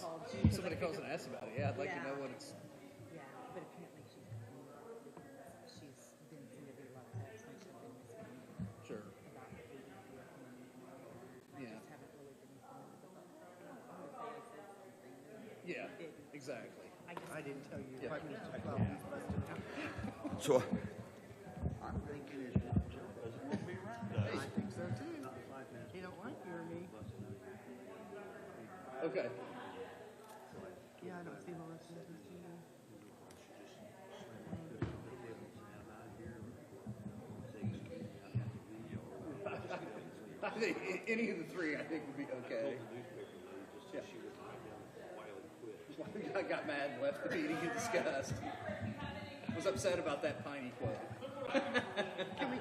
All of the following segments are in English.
called you. Somebody calls and asks about it. Yeah, I'd like to know what it's. Yeah, but apparently she's been sending me a lot of texts and she's been missing Sure. about the food and I Yeah. just haven't really been informed of it. I want to say I said something. Yeah. I didn't. Exactly. I didn't tell you. Yeah. Right now. Well, he's busted out. So, I'm thinking it doesn't be around us. I think so too. He don't like you or me. Okay. Yeah, I don't see Melissa this year. I think any of the three, I think, would be okay. Yeah. I got mad and left the meeting in disgust. Was upset about that piney quote. Can we? I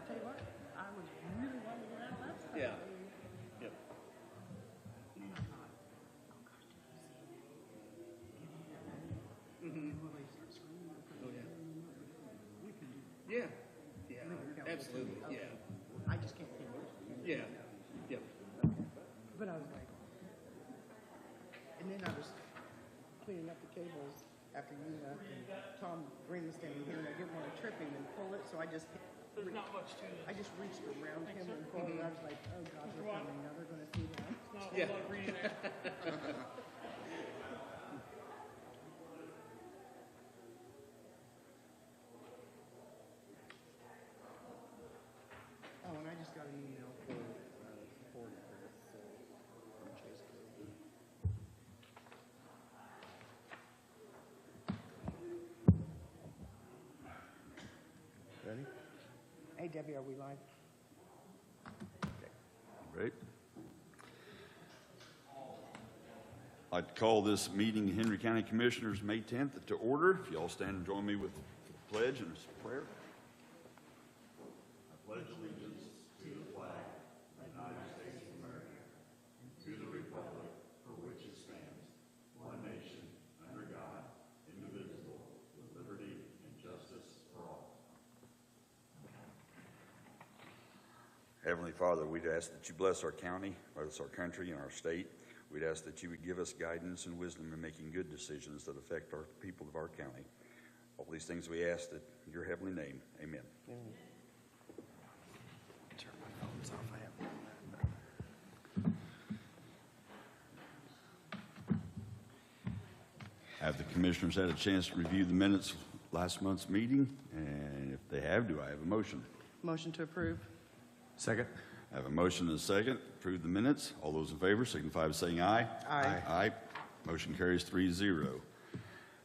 tell you what, I was really wanting to that last time. Yeah. Yep. Oh my God. Oh gosh, did you see that? And will they start screaming? Oh yeah. We can do that. Yeah. Yeah. Absolutely. Yeah. I just can't think of it. Yeah. Yep. But I was like, and then I was cleaning up the cables after you left, and Tom Green was standing here, and I didn't want to trip him and pull it, so I just There's not much to it. I just reached around him and pulled it. I was like, oh God, they're coming now. They're going to see that. It's not Yeah. a lot of reading there. Oh, and I just got an email for support for this, so from Chase Cove. Ready? Hey Debbie, are we live? right? I'd call this meeting of Henry County Commissioners May 10th to order. If you all stand and join me with the pledge and a prayer. I pledge allegiance to the flag of the United States of America, to the republic for which it stands, one nation, under God, indivisible, with liberty and justice for all. Heavenly Father, we'd ask that you bless our county, bless our country and our state. We'd ask that you would give us guidance and wisdom in making good decisions that affect our people of our county. All these things we ask in your heavenly name. Amen. Turn my phones off. I haven't done that. Have the commissioners had a chance to review the minutes of last month's meeting? And if they have, do I have a motion? Motion to approve. Second. I have a motion and a second. Approve the minutes. All those in favor signify by saying aye. Aye. Aye. Motion carries 3-0.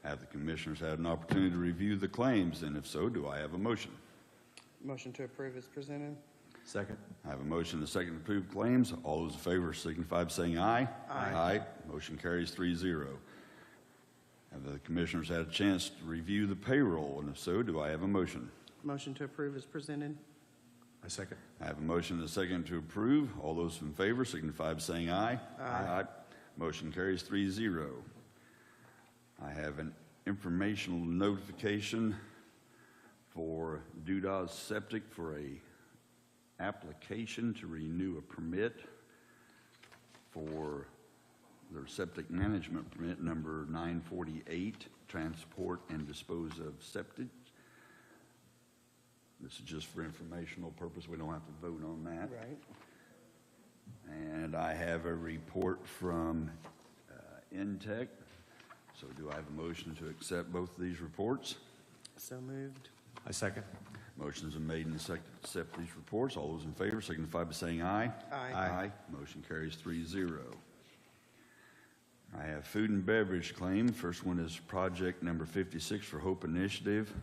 Have the commissioners had an opportunity to review the claims? And if so, do I have a motion? Motion to approve is presented. Second. I have a motion and a second to approve claims. All those in favor signify by saying aye. Aye. Aye. Motion carries 3-0. Have the commissioners had a chance to review the payroll? And if so, do I have a motion? Motion to approve is presented. A second. I have a motion and a second to approve. All those in favor signify by saying aye. Aye. Motion carries 3-0. I have an informational notification for Dudas Septic for a application to renew a permit for their septic management permit number 948, transport and dispose of septic. This is just for informational purpose. We don't have to vote on that. Right. And I have a report from Intech. So do I have a motion to accept both of these reports? So moved. A second. Motions are made and seconded to accept these reports. All those in favor signify by saying aye. Aye. Aye. Motion carries 3-0. I have food and beverage claim. First one is project number 56 for Hope Initiative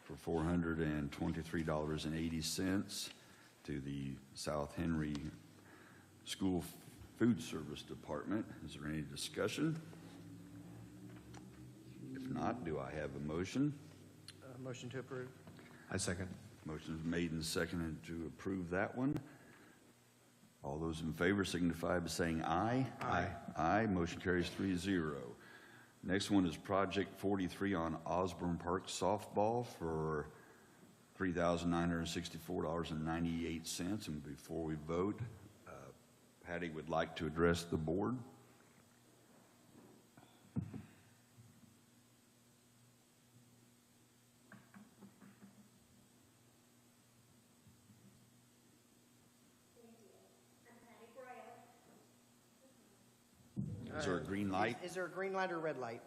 for $423.80 to the South Henry School Food Service Department. Is there any discussion? If not, do I have a motion? Motion to approve. A second. Motion is made and seconded to approve that one. All those in favor signify by saying aye. Aye. Aye. Motion carries 3-0. Next one is Project 43 on Osborne Park softball for $3,964.98. And before we vote, Patty would like to address the board. Is there a green light? Is there a green light or red light?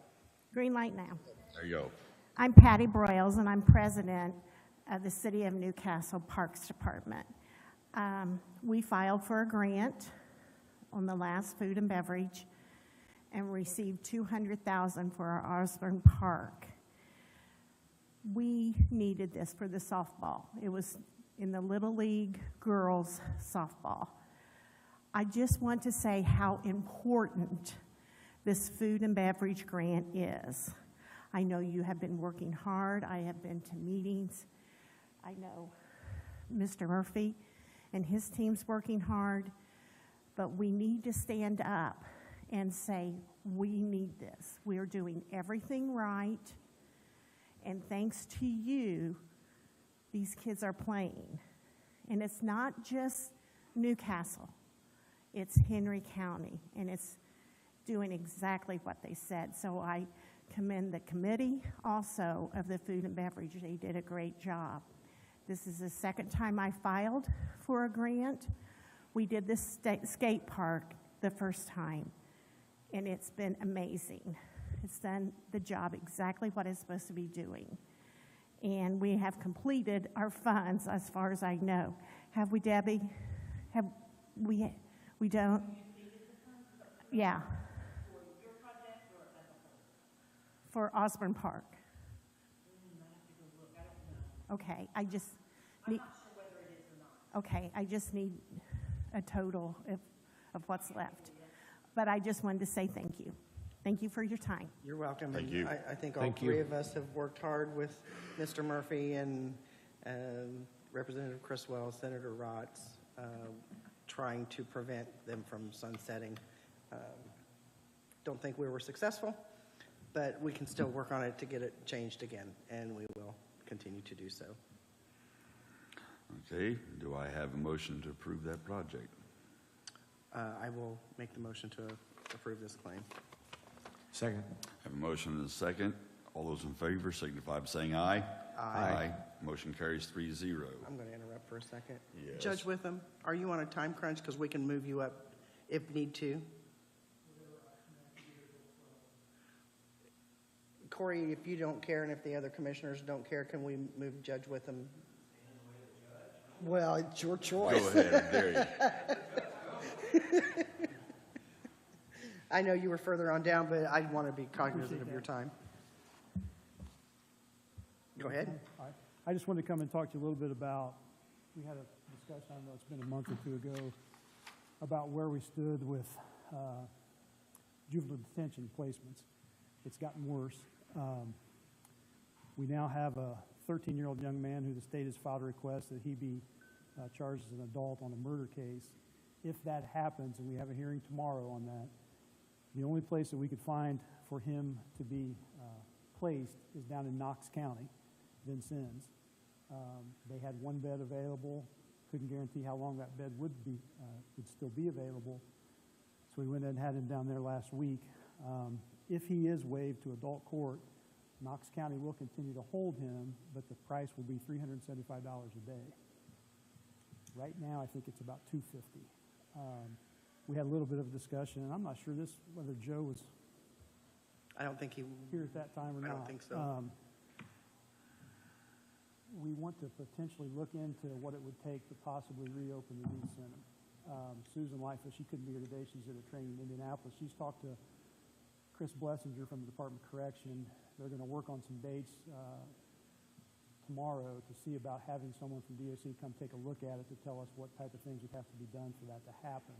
Green light now. There you go. I'm Patty Broyles, and I'm president of the City of Newcastle Parks Department. We filed for a grant on the last food and beverage and received $200,000 for our Osborne Park. We needed this for the softball. It was in the Little League girls softball. I just want to say how important this food and beverage grant is. I know you have been working hard. I have been to meetings. I know Mr. Murphy and his team's working hard, but we need to stand up and say, we need this. We are doing everything right, and thanks to you, these kids are playing. And it's not just Newcastle. It's Henry County, and it's doing exactly what they said. So I commend the committee also of the food and beverage. They did a great job. This is the second time I filed for a grant. We did this skate park the first time, and it's been amazing. It's done the job exactly what it's supposed to be doing. And we have completed our funds as far as I know. Have we, Debbie? Have we don't? Yeah. For Osborne Park. Okay, I just need. I'm not sure whether it is or not. Okay, I just need a total of what's left. But I just wanted to say thank you. Thank you for your time. You're welcome. Thank And you. I think all three of us have worked hard with Mr. Murphy and Representative Criswell, Senator Rotz, trying to prevent them from sunsetting. Don't think we were successful, but we can still work on it to get it changed again, and we will continue to do so. Okay, do I have a motion to approve that project? I will make the motion to approve this claim. Second. I have a motion and a second. All those in favor signify by saying aye. Aye. Motion carries 3-0. I'm going to interrupt for a second. Yes. Judge Witham, are you on a time crunch? Because we can move you up if need to. Corey, if you don't care and if the other commissioners don't care, can we move Judge Witham? Well, it's your choice. Go ahead, I dare you. I know you were further on down, but I want to be cognizant of your time. Go ahead. I just wanted to come and talk to you a little bit about, we had a discussion, I know it's been a month or two ago, about where we stood with juvenile detention placements. It's gotten worse. We now have a 13-year-old young man who the state has filed a request that he be charged as an adult on a murder case. If that happens, and we have a hearing tomorrow on that, the only place that we could find for him to be placed is down in Knox County, Vincennes. They had one bed available. Couldn't guarantee how long that bed would still be available. So we went ahead and had him down there last week. If he is waived to adult court, Knox County will continue to hold him, but the price will be $375 a day. Right now, I think it's about $250. We had a little bit of a discussion, and I'm not sure whether Joe was I don't think he. here at that time or not. I don't think so. We want to potentially look into what it would take to possibly reopen the youth center. Susan Lightfoot, she couldn't be here today. She's at a training in Indianapolis. She's talked to Chris Blessinger from the Department of Correction. They're going to work on some dates tomorrow to see about having someone from DOC come take a look at it to tell us what type of things would have to be done for that to happen.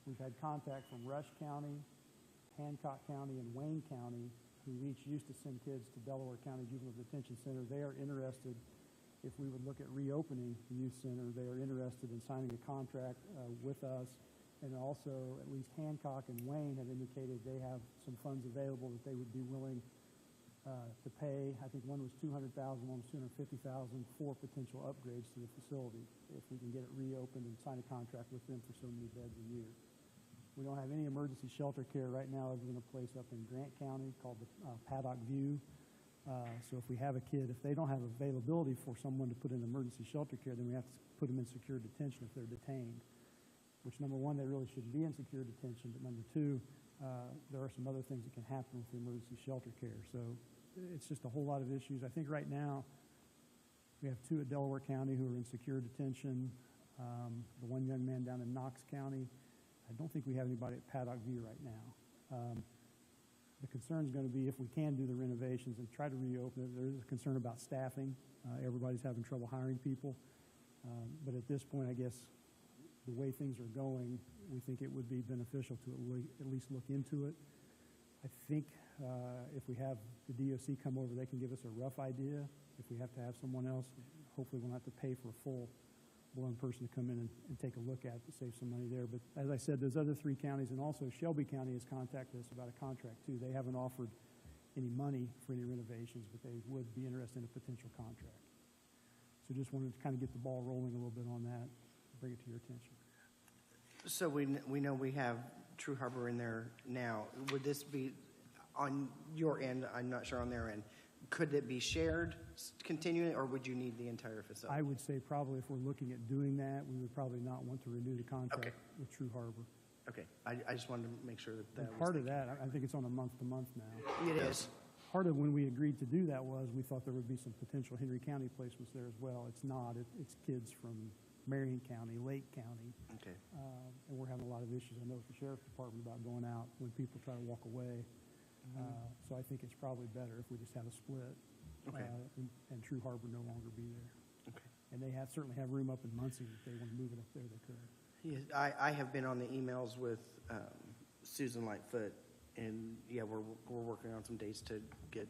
We've had contact from Rush County, Hancock County, and Wayne County, who each used to send kids to Delaware County Juvenile Detention Center. They are interested, if we would look at reopening the youth center, they are interested in signing a contract with us. And also, at least Hancock and Wayne have indicated they have some funds available that they would be willing to pay. I think one was $200,000, one was $250,000 for potential upgrades to the facility if we can get it reopened and sign a contract with them for so many beds a year. We don't have any emergency shelter care right now other than a place up in Grant County called the Paddock View. So if we have a kid, if they don't have availability for someone to put in emergency shelter care, then we have to put them in secure detention if they're detained, which number one, they really shouldn't be in secure detention, but number two, there are some other things that can happen with the emergency shelter care. So it's just a whole lot of issues. I think right now we have 2 at Delaware County who are in secure detention. The one young man down in Knox County. I don't think we have anybody at Paddock View right now. The concern is going to be if we can do the renovations and try to reopen it. There is a concern about staffing. Everybody's having trouble hiring people. But at this point, I guess the way things are going, we think it would be beneficial to at least look into it. I think if we have the DOC come over, they can give us a rough idea. If we have to have someone else, hopefully we'll have to pay for a full-blown person to come in and take a look at it to save some money there. But as I said, those other 3 counties, and also Shelby County has contacted us about a contract too. They haven't offered any money for any renovations, but they would be interested in a potential contract. So just wanted to kind of get the ball rolling a little bit on that, bring it to your attention. So we know we have True Harbor in there now. Would this be on your end? I'm not sure on their end. Could it be shared continuing, or would you need the entire facility? I would say probably if we're looking at doing that, we would probably not want to renew the contract with True Harbor. Okay, I just wanted to make sure that And that part was of that, I think it's on a month-to-month now. it is. Part of when we agreed to do that was we thought there would be some potential Henry County placements there as well. It's not. It's kids from Marion County, Lake County, Okay. and we're having a lot of issues. I know with the sheriff's department about going out when people try to walk away. So I think it's probably better if we just have a split, Okay. and True Harbor no longer be there. Okay. And they certainly have room up in Muncie if they want to move it up there. They could. Yeah, I have been on the emails with Susan Lightfoot, and yeah, we're working on some dates to get,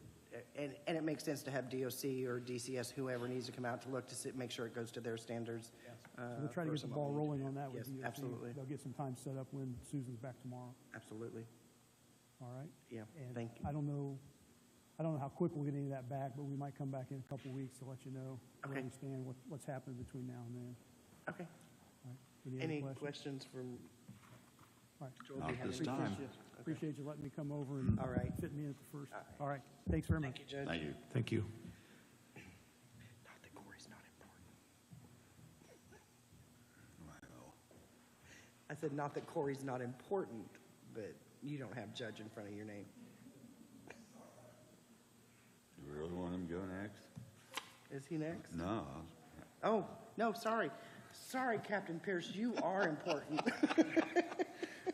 and it makes sense to have DOC or DCS, whoever needs to come out to look to make sure it goes to their standards. So we'll try to for get the some ball of rolling on that with Yes, DOC. absolutely. They'll get some time set up when Susan's back tomorrow. Absolutely. All right. Yeah. And Thank you. I don't know how quick we'll get any of that back, but we might come back in a couple of weeks to let you know where Okay. we stand, what's happening between now and then. Okay. All right. Any other questions from? All right. Joel, Not do you have this any time. questions? Okay. Appreciate you letting me come over and All right. fit me in at the first. All right. All right. Thanks very much. Thank you, Judge. Thank you. Thank you. Not that Corey's not important. Well, I said, not that Corey's not important, but you don't have Judge in front of your name. you really want him to go next? Is he next? No. Oh, no, sorry. Sorry, Captain Pierce, you are important.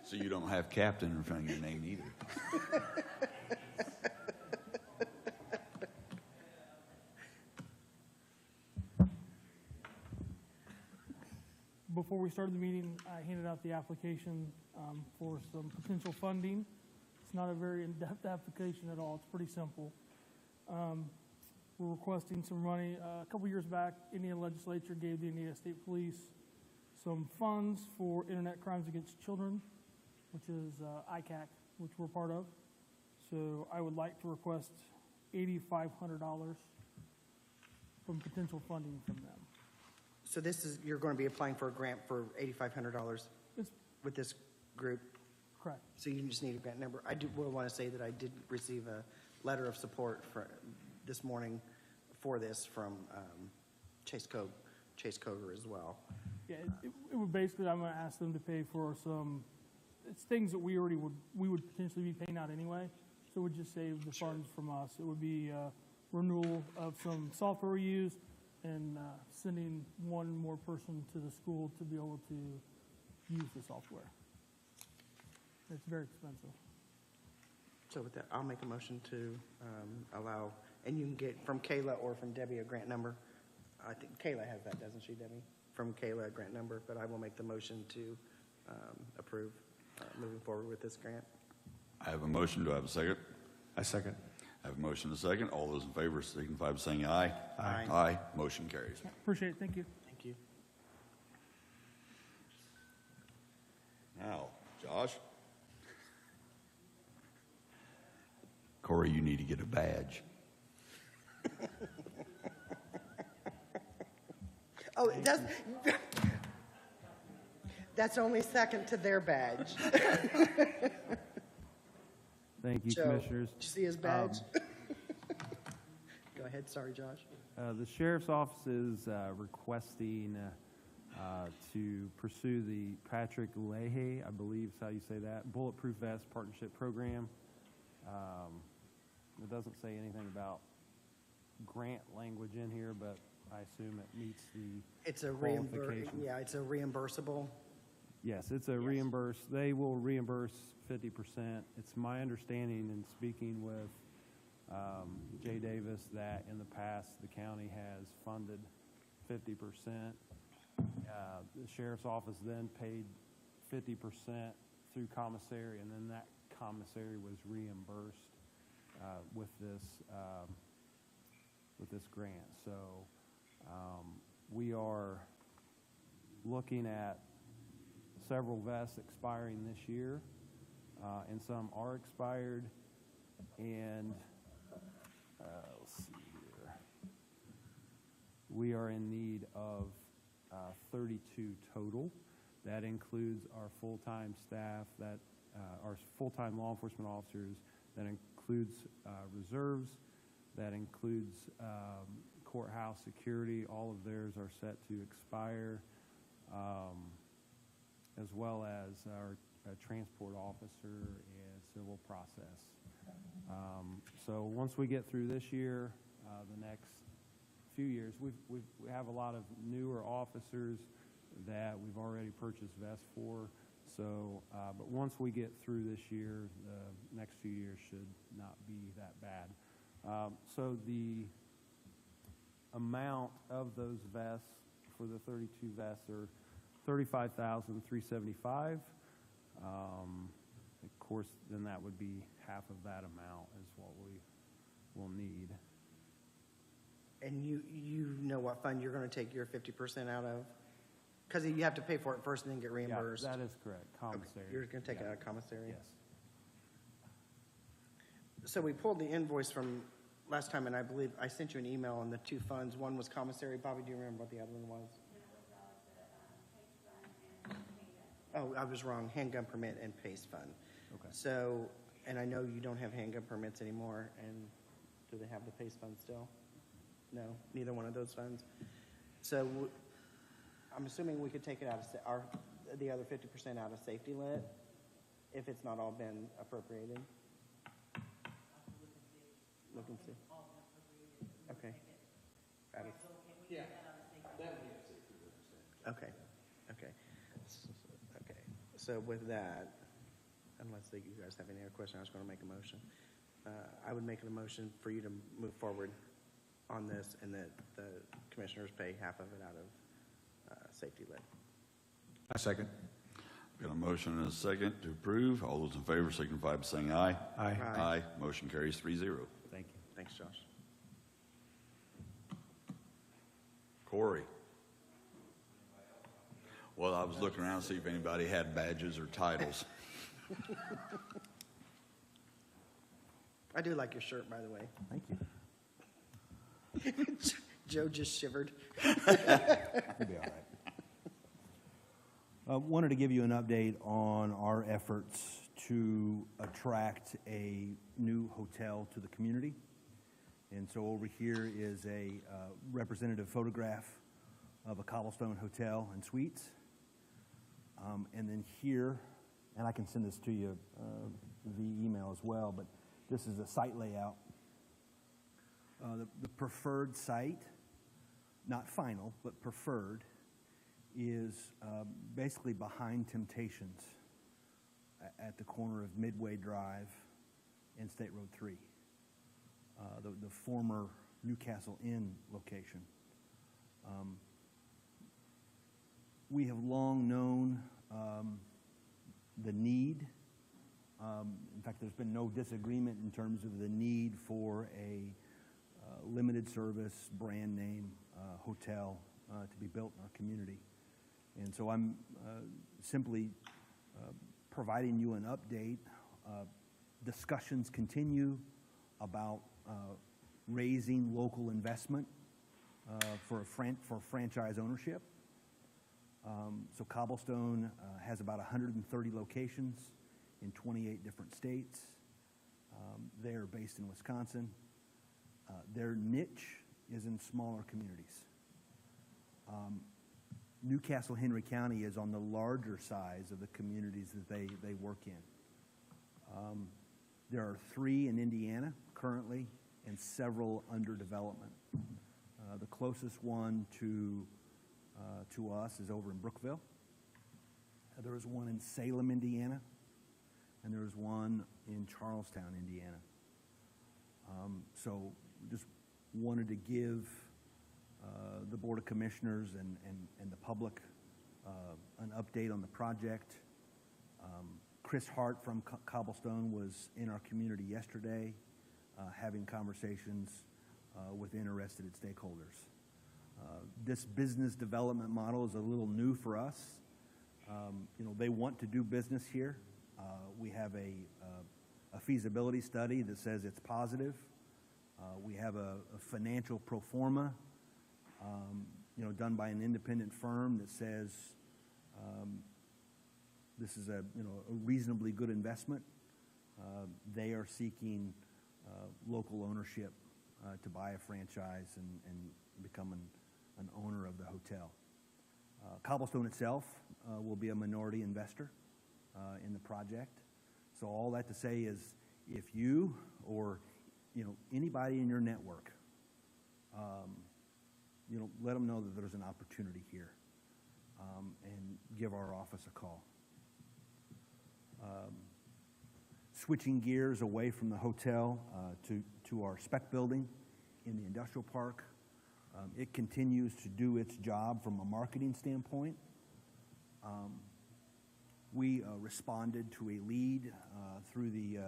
So you don't have captain in front of your name either. Before we started the meeting, I handed out the application for some potential funding. It's not a very in-depth application at all. It's pretty simple. We're requesting some money. A couple years back, Indiana legislature gave the Indiana State Police some funds for Internet Crimes Against Children, which is ICAC, which we're part of. So I would like to request $8,500 from potential funding from them. So this is, you're going to be applying for a grant for $8,500 It's with this group? correct. So you just need a grant number. I will want to say that I did receive a letter of support this morning for this from Chase Coger as well. Yeah, it would basically, I'm going to ask them to pay for some, it's things that we would potentially be paying out anyway. So it would just save the funds from us. It would be renewal of some software we use and sending one more person to the school to be able to use the software. It's very expensive. So with that, I'll make a motion to allow, and you can get from Kayla or from Debbie a grant number. I think Kayla has that, doesn't she, Debbie? From Kayla, a grant number, but I will make the motion to approve moving forward with this grant. I have a motion. Do I have a second? I second. I have a motion and a second. All those in favor signify by saying aye. Aye. Aye. Motion carries. Appreciate it. Thank you. Thank you. Now, Josh. Corey, you need to get a badge. Oh, that's only second to their badge. Thank you, Joe, Commissioners. Did you see his badge? Go ahead, sorry, Josh. The Sheriff's Office is requesting to pursue the Patrick Leahy, I believe is how you say that, Bulletproof Vest Partnership Program. It doesn't say anything about grant language in here, but I assume it meets the It's a qualifications. it's a reimbursable. Yes, it's a reimburse. They will reimburse 50%. It's my understanding in speaking with Jay Davis that in the past the county has funded 50%. The sheriff's office then paid 50% through commissary, and then that commissary was reimbursed with this grant. So we are looking at several vests expiring this year, and some are expired. And let's see here. We are in need of 32 total. That includes our full-time staff, that our full-time law enforcement officers. That includes reserves. That includes courthouse security. All of theirs are set to expire, as well as our transport officer and civil process. So once we get through this year, the next few years, we have a lot of newer officers that we've already purchased vests for. So, but once we get through this year, the next few years should not be that bad. So the amount of those vests for the 32 vests are $35,375. Of course, then that would be half of that amount is what we will need. And you know what fund you're going to take your 50% out of? Because you have to pay for it first and then get reimbursed. Yeah, that is correct. Commissary. Okay, you're going to take it out of commissary? Yes. So we pulled the invoice from last time, and I believe I sent you an email on the two funds. One was commissary. Bobby, do you remember what the other one was? Oh, I was wrong. Handgun permit and PACE fund. Okay. So, and I know you don't have handgun permits anymore, and do they have the PACE fund still? No, neither one of those funds. So I'm assuming we could take it out of the other 50% out of safety lit if it's not all been appropriated. Look and see. Okay. Out of- Yeah. Okay, okay. Okay, so with that, unless you guys have any other questions, I was going to make a motion. I would make a motion for you to move forward on this, and that the commissioners pay half of it out of safety lit. I second. Got a motion and a second to approve. All those in favor signify by saying aye. Aye. Aye. Motion carries 3-0. Thank you. Thanks, Josh. Corey. Well, I was looking around to see if anybody had badges or titles. I do like your shirt, by the way. Thank you. Joe just shivered. You'll be all right. Wanted to give you an update on our efforts to attract a new hotel to the community. And so over here is a representative photograph of a Cobblestone Hotel and Suites. And then here, and I can send this to you via email as well, but this is a site layout. The preferred site, not final, but preferred, is basically behind Temptations at the corner of Midway Drive and State Road 3, the former Newcastle Inn location. We have long known the need. In fact, there's been no disagreement in terms of the need for a limited service brand name hotel to be built in our community. And so I'm simply providing you an update. Discussions continue about raising local investment for franchise ownership. So Cobblestone has about 130 locations in 28 different states. They're based in Wisconsin. Their niche is in smaller communities. Newcastle Henry County is on the larger size of the communities that they work in. There are 3 in Indiana currently and several under development. The closest one to us is over in Brookville. There is one in Salem, Indiana, and there is one in Charlestown, Indiana. So just wanted to give the Board of Commissioners and the public an update on the project. Chris Hart from Cobblestone was in our community yesterday having conversations with interested stakeholders. This business development model is a little new for us. They want to do business here. We have a feasibility study that says it's positive. We have a financial pro forma, done by an independent firm that says this is a reasonably good investment. They are seeking local ownership to buy a franchise and become an owner of the hotel. Cobblestone itself will be a minority investor in the project. So all that to say is, if you or anybody in your network, let them know that there's an opportunity here, and give our office a call. Switching gears away from the hotel to our spec building in the industrial park. It continues to do its job from a marketing standpoint. We responded to a lead through the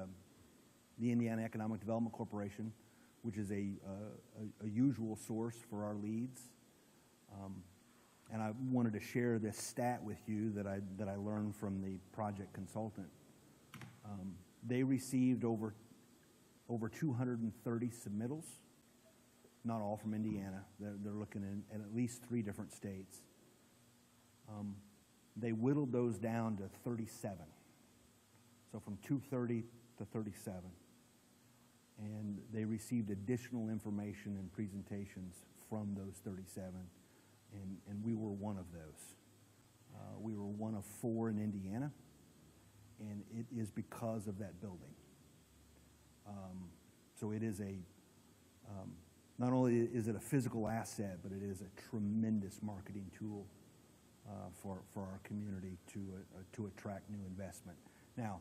Indiana Economic Development Corporation, which is a usual source for our leads. And I wanted to share this stat with you that I learned from the project consultant. They received over 230 submittals, not all from Indiana. They're looking at least 3 different states. They whittled those down to 37. So from 230 to 37. And they received additional information and presentations from those 37. And we were one of those. We were one of 4 in Indiana. And it is because of that building. So it is not only is it a physical asset, but it is a tremendous marketing tool for our community to attract new investment. Now,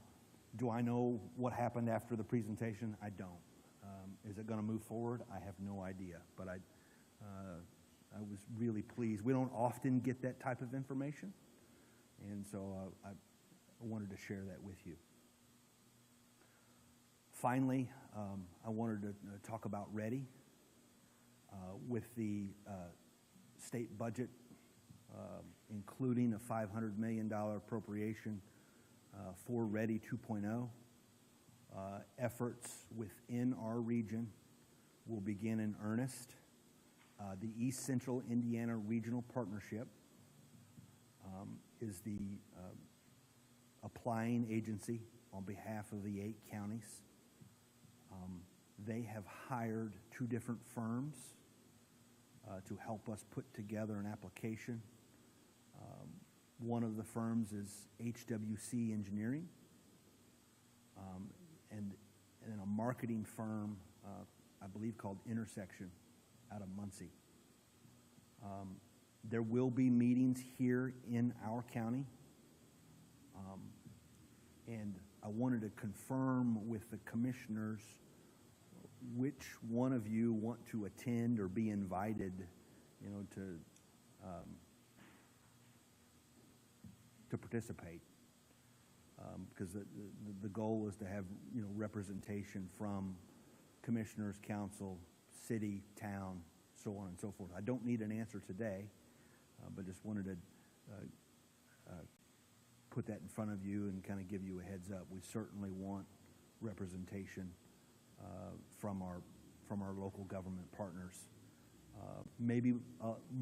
do I know what happened after the presentation? I don't. Is it going to move forward? I have no idea, but I was really pleased. We don't often get that type of information, and so I wanted to share that with you. Finally, I wanted to talk about READY. With the state budget, including a $500 million appropriation for READY 2.0, efforts within our region will begin in earnest. The East Central Indiana Regional Partnership is the applying agency on behalf of the 8 counties. They have hired 2 different firms to help us put together an application. One of the firms is HWC Engineering, and a marketing firm, I believe called Intersection, out of Muncie. There will be meetings here in our county, and I wanted to confirm with the commissioners which one of you want to attend or be invited, to participate, because the goal is to have representation from commissioners, council, city, town, so on and so forth. I don't need an answer today, but just wanted to put that in front of you and kind of give you a heads up. We certainly want representation from our local government partners maybe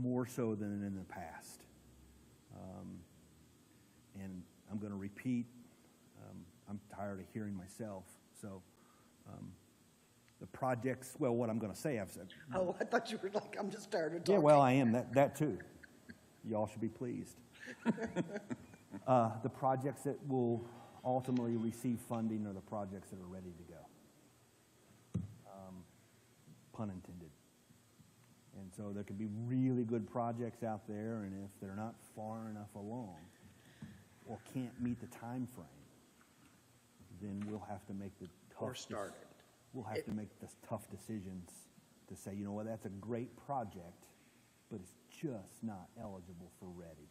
more so than in the past. And I'm going to repeat, I'm tired of hearing myself, so the projects, well, what I'm going to say, I've said. Oh, I thought you were like, I'm just tired of talking. Yeah, well, I am, that too. Y'all should be pleased. The projects that will ultimately receive funding are the projects that are ready to go. Pun intended. And so there could be really good projects out there, and if they're not far enough along or can't meet the time frame, then we'll have to make the tough. Or start it. We'll have to make the tough decisions to say, you know what, that's a great project, but it's just not eligible for ready.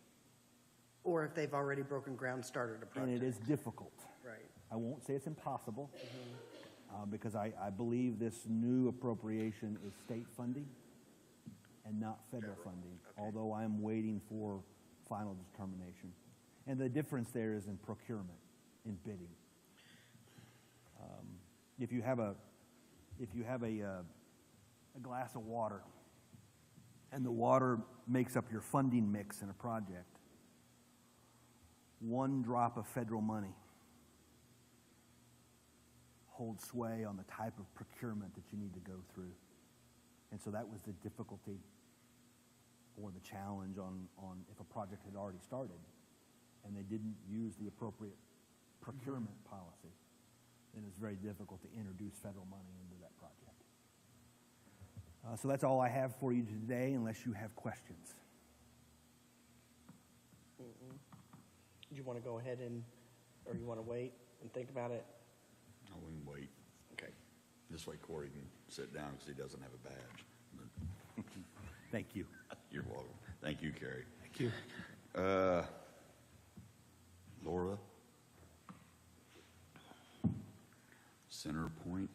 Or if they've already broken ground, started a project. And it is difficult. Right. I won't say it's impossible, because I believe this new appropriation is state funding and not federal funding, although I am waiting for final determination. And the difference there is in procurement, in bidding. If you have a glass of water, and the water makes up your funding mix in a project, one drop of federal money holds sway on the type of procurement that you need to go through. And so that was the difficulty or the challenge on if a project had already started and they didn't use the appropriate procurement policy, then it's very difficult to introduce federal money into that project. So that's all I have for you today, unless you have questions. Do you want to go ahead or you want to wait and think about it? I wouldn't wait. Okay. This way Corey can sit down because he doesn't have a badge. Thank you. You're welcome. Thank you, Kerry. Thank you. Laura? Center Point?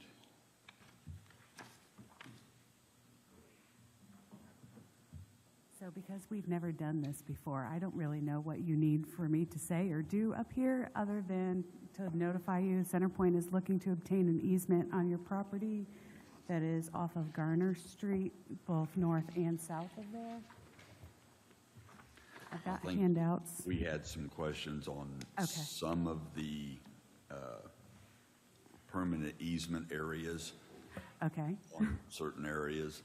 So because we've never done this before, I don't really know what you need for me to say or do up here other than to notify you CenterPoint is looking to obtain an easement on your property that is off of Garner Street, both north and south of there. I've got I think handouts. We had some questions on some of the permanent easement areas. Okay. On certain areas.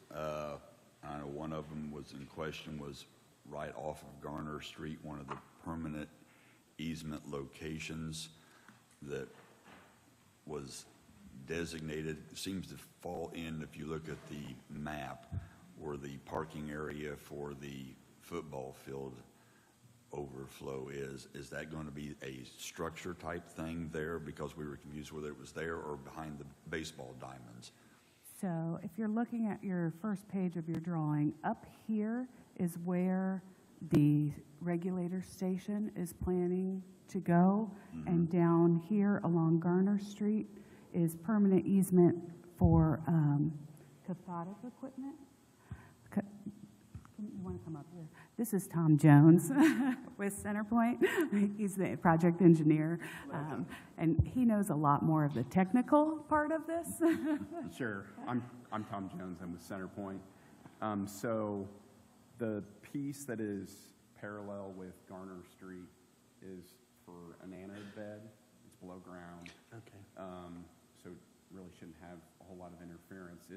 I know one of them was in question was right off of Garner Street, one of the permanent easement locations that was designated, seems to fall in, if you look at the map, where the parking area for the football field overflow is. Is that going to be a structure type thing there? Because we were confused whether it was there or behind the baseball diamonds. So if you're looking at your first page of your drawing, up here is where the regulator station is planning to go. And down here along Garner Street is permanent easement for cathodic equipment. You want to come up here? This is Tom Jones with CenterPoint. He's the project engineer, and he knows a lot more of the technical part of this. Sure. I'm Tom Jones. I'm with CenterPoint. So the piece that is parallel with Garner Street is for an anode bed. It's below ground. Okay. So it really shouldn't have a whole lot of interference.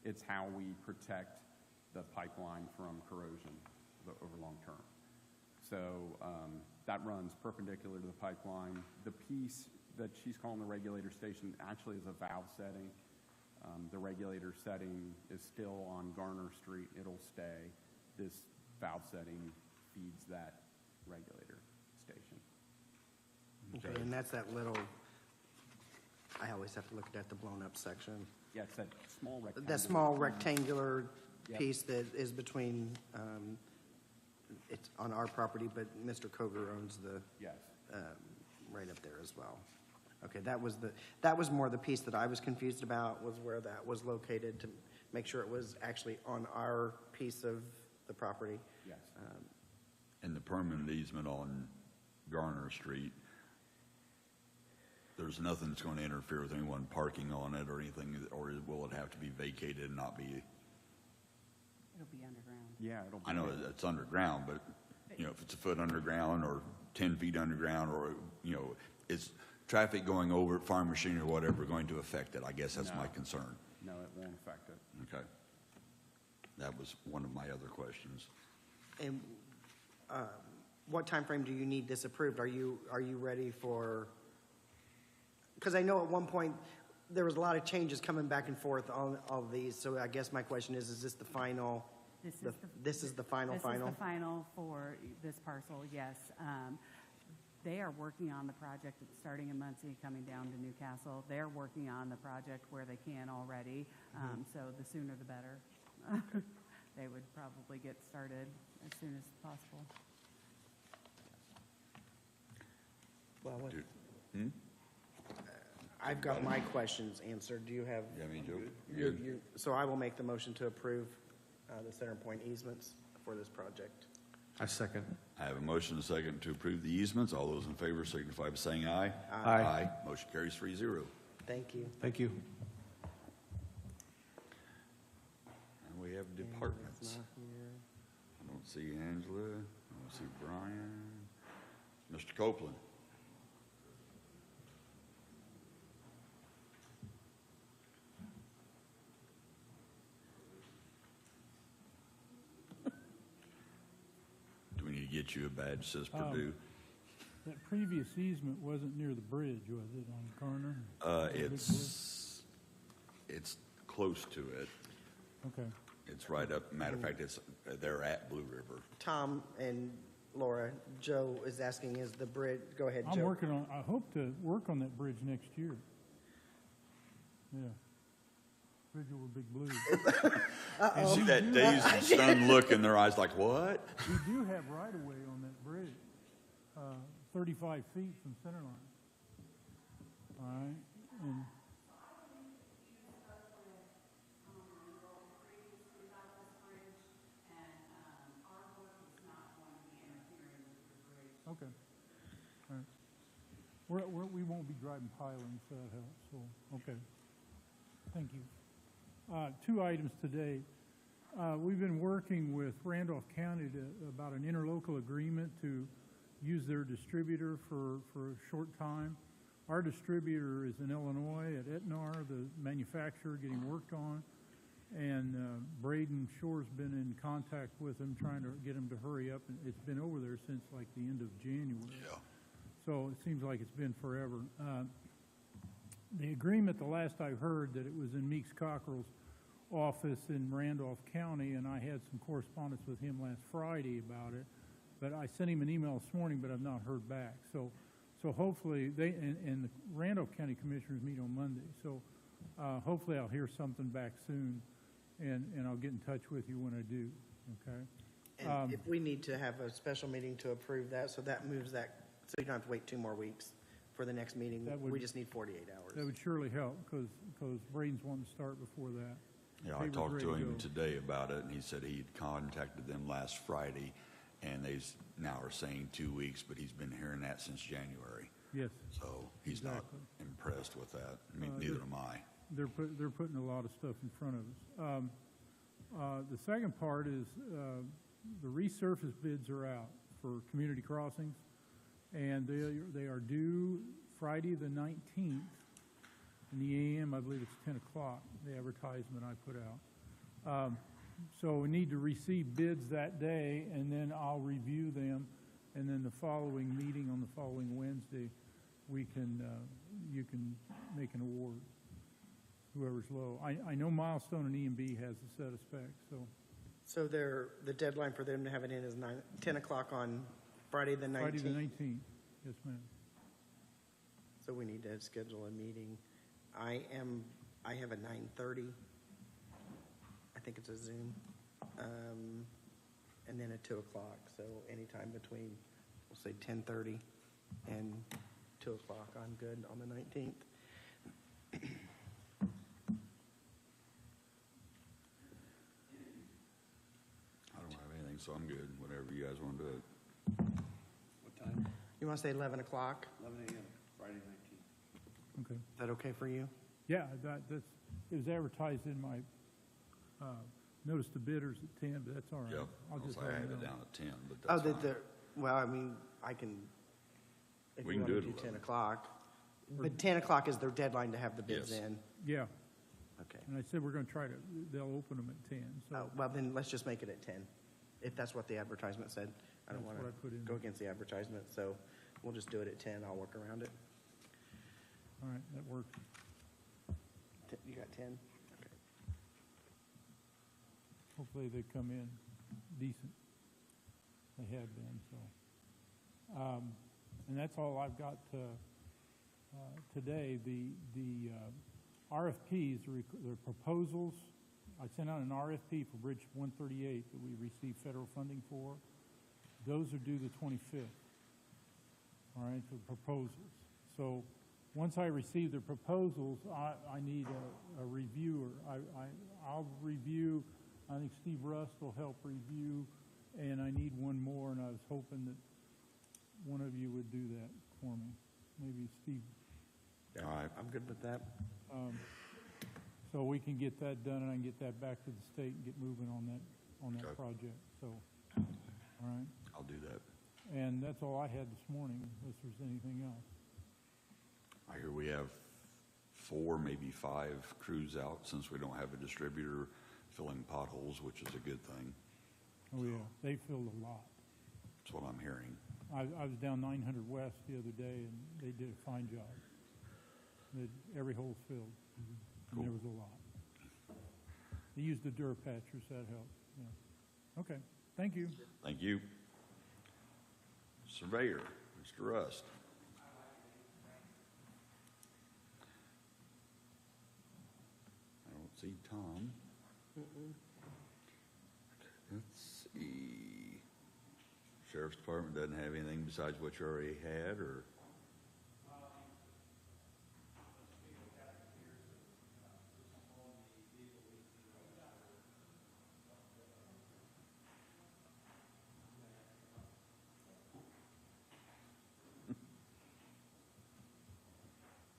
It's how we protect the pipeline from corrosion over long term. So that runs perpendicular to the pipeline. The piece that she's calling the regulator station actually is a valve setting. The regulator setting is still on Garner Street. It'll stay. This valve setting feeds that regulator station. Okay, and that's that little, I always have to look at the blown up section. Yeah, it's that small rectangle. That small rectangular Yep. piece that is between, it's on our property, but Mr. Koger owns the, Yes. right up there as well. Okay, that was more the piece that I was confused about, was where that was located, to make sure it was actually on our piece of the property. Yes. And the permanent easement on Garner Street, there's nothing that's going to interfere with anyone parking on it or anything, or will it have to be vacated and not be? Yeah, it'll be. I know it's underground, but, you know, if it's a foot underground or 10 feet underground, or, you know, is traffic going over it, farm machinery or whatever, going to affect it? I guess that's my No. concern. No, it won't affect it. Okay. That was one of my other questions. And what time frame do you need this approved? Are you ready for, because I know at one point, there was a lot of changes coming back and forth on all of these, so I guess my question is this the final? This is the final? This is the final for this parcel, yes. They are working on the project, it's starting in Muncie, coming down to Newcastle. They're working on the project where they can already, so the sooner the better. They would probably get started as soon as possible. Well, what- Dude. I've got my questions answered. Do you have? You have any, Joe? So I will make the motion to approve the Center Point easements for this project. I second. I have a motion and a second to approve the easements. All those in favor signify by saying aye. Aye. Motion carries 3-0. Thank you. Thank you. And we have departments. I don't see Angela. I don't see Brian. Mr. Copeland. Do we need to get you a badge that says Purdue? That previous easement wasn't near the bridge, was it, on the corner? It's close to it. Okay. It's right up, matter of fact, they're at Blue River. Tom and Laura, Joe is asking, is the bridge, go ahead, I'm Joe. working on, I hope to work on that bridge next year. Yeah. Bridge over Big Blue. You see that dazed and stunned look in their eyes like, what? We do have right-of-way on that bridge, 35 feet from center line. All right, and okay. All right. We won't be driving pilings, so that helps, so, okay. Thank you. 2 items today. We've been working with Randolph County about an interlocal agreement to use their distributor for a short time. Our distributor is in Illinois at Etnar, the manufacturer getting worked on, and Braden Shore's been in contact with him, trying to get him to hurry up, and it's been over there since like the end of January. Yeah. So it seems like it's been forever. The agreement, the last I heard, that it was in Meeks Cockrell's office in Randolph County, and I had some correspondence with him last Friday about it, but I sent him an email this morning, but I've not heard back. So hopefully they, and the Randolph County Commissioners meet on Monday, so hopefully I'll hear something back soon, and I'll get in touch with you when I do, okay? And if we need to have a special meeting to approve that, so that moves that, so you don't have to wait 2 more weeks for the next meeting. We just need 48 hours. That would surely help, because Braden's wanting to start before that. Yeah, I talked to him today about it, and he said he had contacted them last Friday, and they now are saying 2 weeks, but he's been hearing that since January. Yes. So he's not impressed with that. I mean, neither am I. They're putting a lot of stuff in front of us. The second part is the resurface bids are out for community crossings, and they are due Friday the 19th in the AM. I believe it's 10 o'clock, the advertisement I put out. So we need to receive bids that day, and then I'll review them, and then the following meeting on the following Wednesday, you can make an award, whoever's low. I know Milestone and E&B has a set of specs, so. So the deadline for them to have it in is 10 o'clock on Friday the 19th? Friday the 19th, yes, ma'am. So we need to schedule a meeting. I have a 9:30. I think it's a Zoom. And then at 2 o'clock, so anytime between, we'll say 10:30 and 2 o'clock, I'm good on the 19th. I don't have anything, so I'm good, whatever you guys want to do it. What time? You want to say 11 o'clock? 11 a.m., Friday 19th. Okay. Is that okay for you? Yeah, it was advertised in my Noticed the bidders at 10, but that's all right. Yeah, I'll just I let have them it know. down at 10, but Oh, that's fine. well, I mean, I can, if We you can want to do do it 10 11. o'clock. But 10 o'clock is their deadline to have the bids Yes. in. Yeah, Okay. and I said we're going to try to, they'll open them at 10, so. Oh, well, then let's just make it at 10, if that's what the advertisement said. I don't That's want what I put to in go there. against the advertisement, so we'll just do it at 10. I'll work around it. All right, that works. You got 10? Okay. Hopefully they come in decent. They have been, so. And that's all I've got today. The RFPs, the proposals, I sent out an RFP for Bridge 138 that we received federal funding for. Those are due the 25th, all right, the proposals. So once I receive the proposals, I need a reviewer. I'll review. I think Steve Rust will help review, and I need one more, and I was hoping that one of you would do that for me. Maybe Steve. All right. I'm good with that. So we can get that done, and I can get that back to the state and get moving on that Okay. project. So, all right. I'll do that. And that's all I had this morning, unless there's anything else. I hear we have 4, maybe 5 crews out since we don't have a distributor filling potholes, which is a good thing. Oh, yeah, they filled a lot. That's what I'm hearing. I was down 900 West the other day, and they did a fine job. Every hole's filled, and there was a lot. They used the Durapatchers, that helped, yeah. Okay, thank you. Thank you. Surveyor, Mr. Rust. I don't see Tom. Let's see. Sheriff's Department doesn't have anything besides what you already had, or?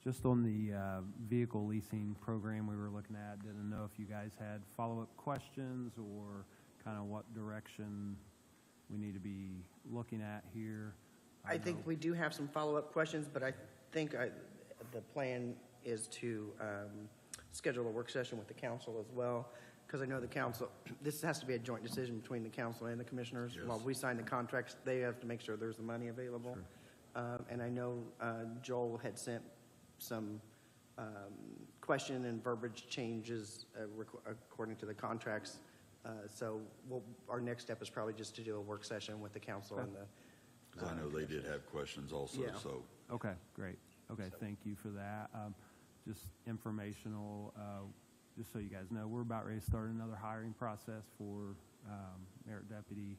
Just on the vehicle leasing program we were looking at, didn't know if you guys had follow-up questions or kind of what direction we need to be looking at here. I think we do have some follow-up questions, but I think the plan is to schedule a work session with the council as well, because I know the council, this has to be a joint decision between the council and the commissioners. Yes. While we sign the contracts, they have to make sure there's the money available. And I know Joel had sent some question and verbiage changes according to the contracts. So our next step is probably just to do a work session with the council and the. Because I know they did have questions also, Yeah. so. Okay, great. Okay, thank you for that. Just informational, just so you guys know, we're about ready to start another hiring process for merit deputy.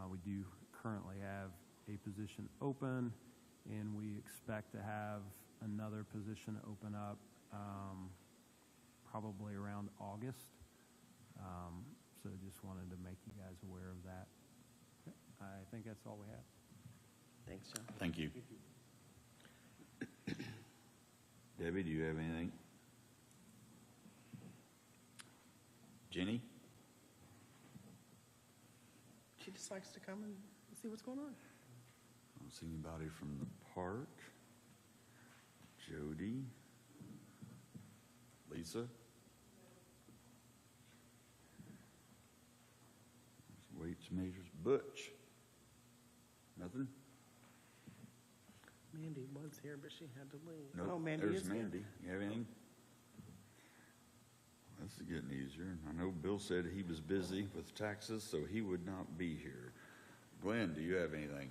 We do currently have a position open, and we expect to have another position open up probably around August. So just wanted to make you guys aware of that. I think that's all we have. Thanks, John. Thank you. Debbie, do you have anything? Jenny? She just likes to come and see what's going on. I don't see anybody from the park. Jody? Lisa? Weights, measures, Butch? Nothing? Mandy was here, but she had to leave. Nope. Oh, Mandy There's is here. Mandy. You have anything? This is getting easier. I know Bill said he was busy with taxes, so he would not be here. Glenn, do you have anything?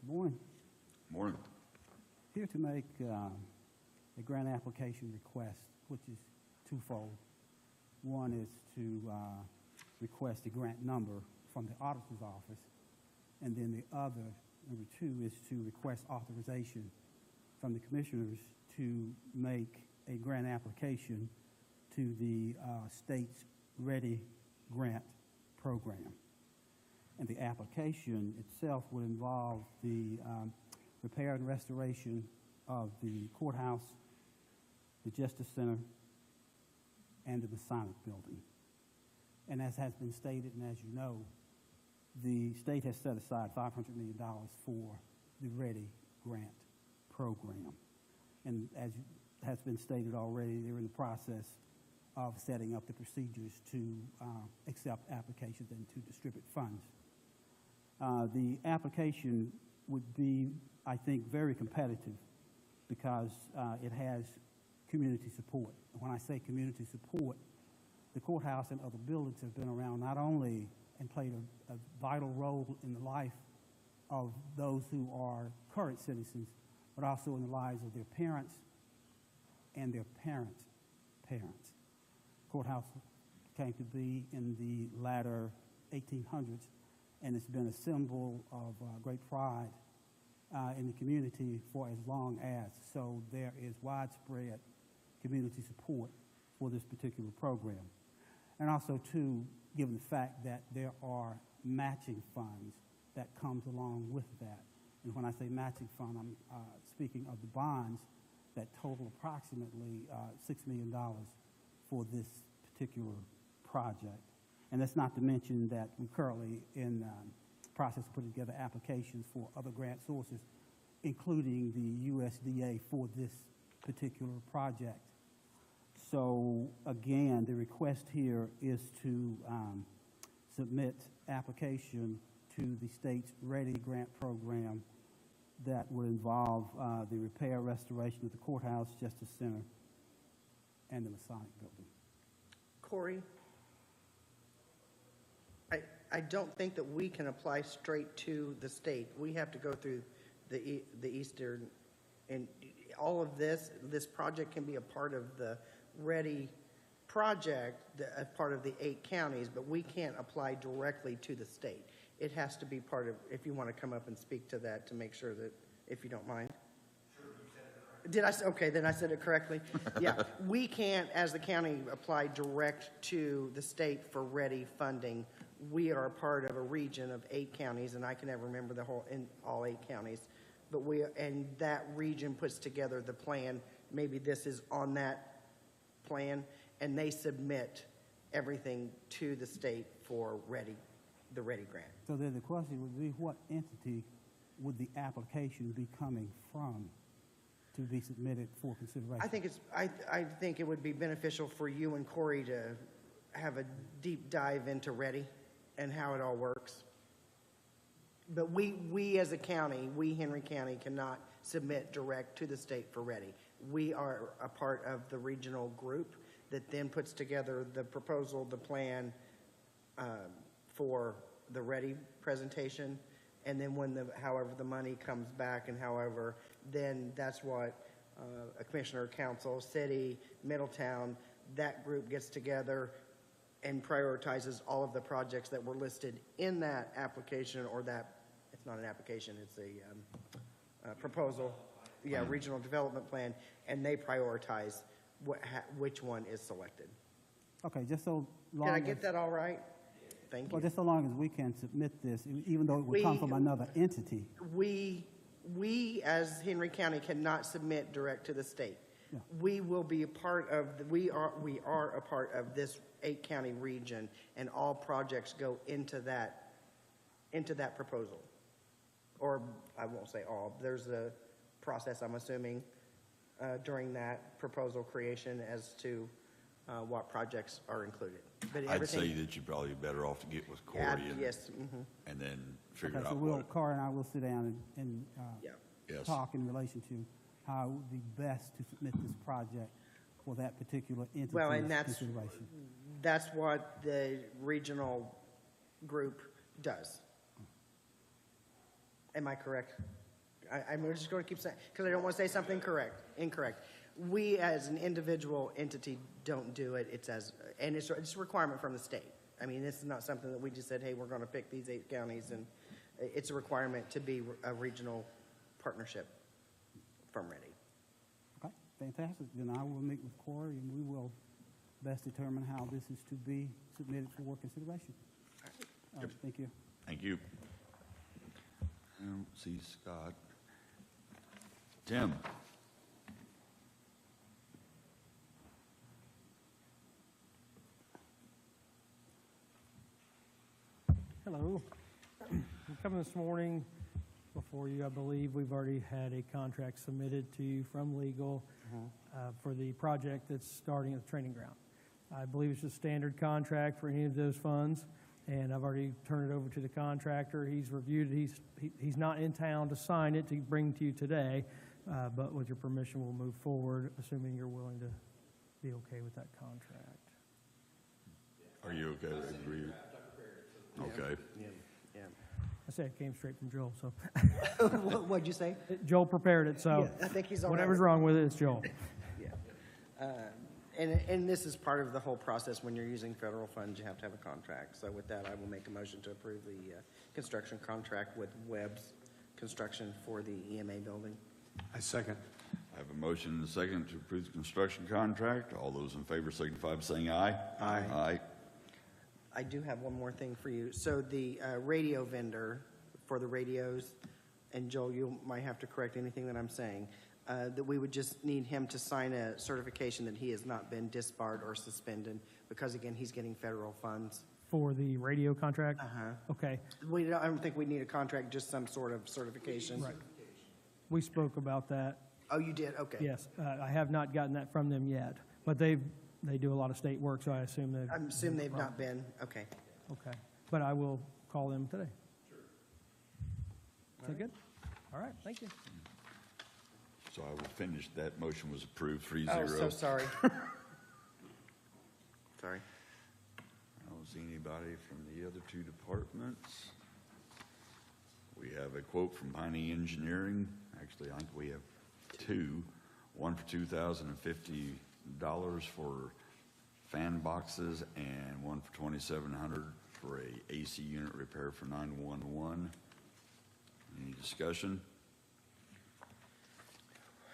Morning. Morning. Here to make a grant application request, which is twofold. One is to request a grant number from the auditor's office, and then the other, number two, is to request authorization from the commissioners to make a grant application to the state's Ready grant program. And the application itself would involve the repair and restoration of the courthouse, the Justice Center, and the Masonic Building. And as has been stated, and as you know, the state has set aside $500 million for the READY grant program. And as has been stated already, they're in the process of setting up the procedures to accept applications and to distribute funds. The application would be, I think, very competitive because it has community support. When I say community support, the courthouse and other buildings have been around not only and played a vital role in the life of those who are current citizens, but also in the lives of their parents and their parents' parents. Courthouse came to be in the latter 1800s, and it's been a symbol of great pride in the community for as long as. So there is widespread community support for this particular program. And also, too, given the fact that there are matching funds that comes along with that. And when I say matching fund, I'm speaking of the bonds that total approximately $6 million for this particular project. And that's not to mention that we're currently in the process of putting together applications for other grant sources, including the USDA for this particular project. So again, the request here is to submit application to the state's READY grant program that would involve the repair, restoration of the courthouse, Justice Center, and the Masonic Building. Corey, I don't think that we can apply straight to the state. We have to go through the Eastern, and all of this project can be a part of the READY project, a part of the 8 counties, but we can't apply directly to the state. It has to be part of, if you want to come up and speak to that to make sure that, if you don't mind. Sure, you said it correctly. Did I? Okay, then I said it correctly. Yeah, we can't, as the county, apply direct to the state for READY funding. We are a part of a region of 8 counties, and I can never remember the whole, in all 8 counties, but and that region puts together the plan. Maybe this is on that plan, and they submit everything to the state for READY, the READY grant. So then the question would be, what entity would the application be coming from to be submitted for consideration? I think it would be beneficial for you and Corey to have a deep dive into READY and how it all works. But we as a county, we Henry County, cannot submit direct to the state for READY. We are a part of the regional group that then puts together the proposal, the plan for the READY presentation. And then when however the money comes back and however, then that's what a commissioner, council, city, Middletown, that group gets together and prioritizes all of the projects that were listed in that application, or that, it's not an application, it's a proposal. Yeah, regional development plan, and they prioritize which one is selected. Okay, just so long Did I get that all right? Thank you. Well, just so long as we can submit this, even though it would come from another entity. We as Henry County cannot submit direct to the state. Yeah. We will be a part of, we are a part of this 8-county region, and all projects go into that proposal. Or I won't say all, there's a process, I'm assuming, during that proposal creation as to what projects are included. But I'd say that you're probably better off to get with Corey yes, and then figure Okay, out so what. Corey and I will sit down and Yes. talk in relation to how it would be best to submit this project for that particular entity's well, and consideration. that's what the regional group does. Am I correct? I'm just going to keep saying, because I don't want to say something incorrect. We as an individual entity don't do it. It's a requirement from the state. I mean, this is not something that we just said, hey, we're going to pick these 8 counties, and it's a requirement to be a regional partnership from READY. Okay, fantastic. Then I will meet with Corey and we will best determine how this is to be submitted for consideration. Thank you. Thank you. I don't see Scott. Tim? Hello. I'm coming this morning before you. I believe we've already had a contract submitted to you from legal for the project that's starting at the training ground. I believe it's a standard contract for any of those funds, and I've already turned it over to the contractor. He's reviewed it. He's not in town to sign it to bring to you today, but with your permission, we'll move forward, assuming you're willing to be okay with that contract. Are you okay? Agree? Okay. Yeah. I say it came straight from Joel, so. What'd you say? Joel prepared it, so. Yeah, I think he's all whatever's right. wrong with it, it's Joel. Yeah. And this is part of the whole process. When you're using federal funds, you have to have a contract. So with that, I will make a motion to approve the construction contract with Webb's Construction for the EMA building. I second. I have a motion and a second to approve the construction contract. All those in favor signify by saying aye. Aye. Aye. I do have one more thing for you. So the radio vendor for the radios, and Joel, you might have to correct anything that I'm saying, that we would just need him to sign a certification that he has not been disbarred or suspended, because again, he's getting federal funds. For the radio contract? Uh-huh. Okay. I don't think we need a contract, just some sort of certification. Right. We spoke about that. Oh, you did? Okay. Yes. I have not gotten that from them yet, but they do a lot of state work, so I assume they've. I assume they've not been, okay. Okay. But I will call them today. Sure. Is that good? All right, thank you. So I will finish. That motion was approved 3-0. Oh, so sorry. Sorry. I don't see anybody from the other two departments. We have a quote from Piney Engineering. Actually, I think we have two. One for $2,050 for fan boxes, and one for $2,700 for a AC unit repair for 911. Any discussion?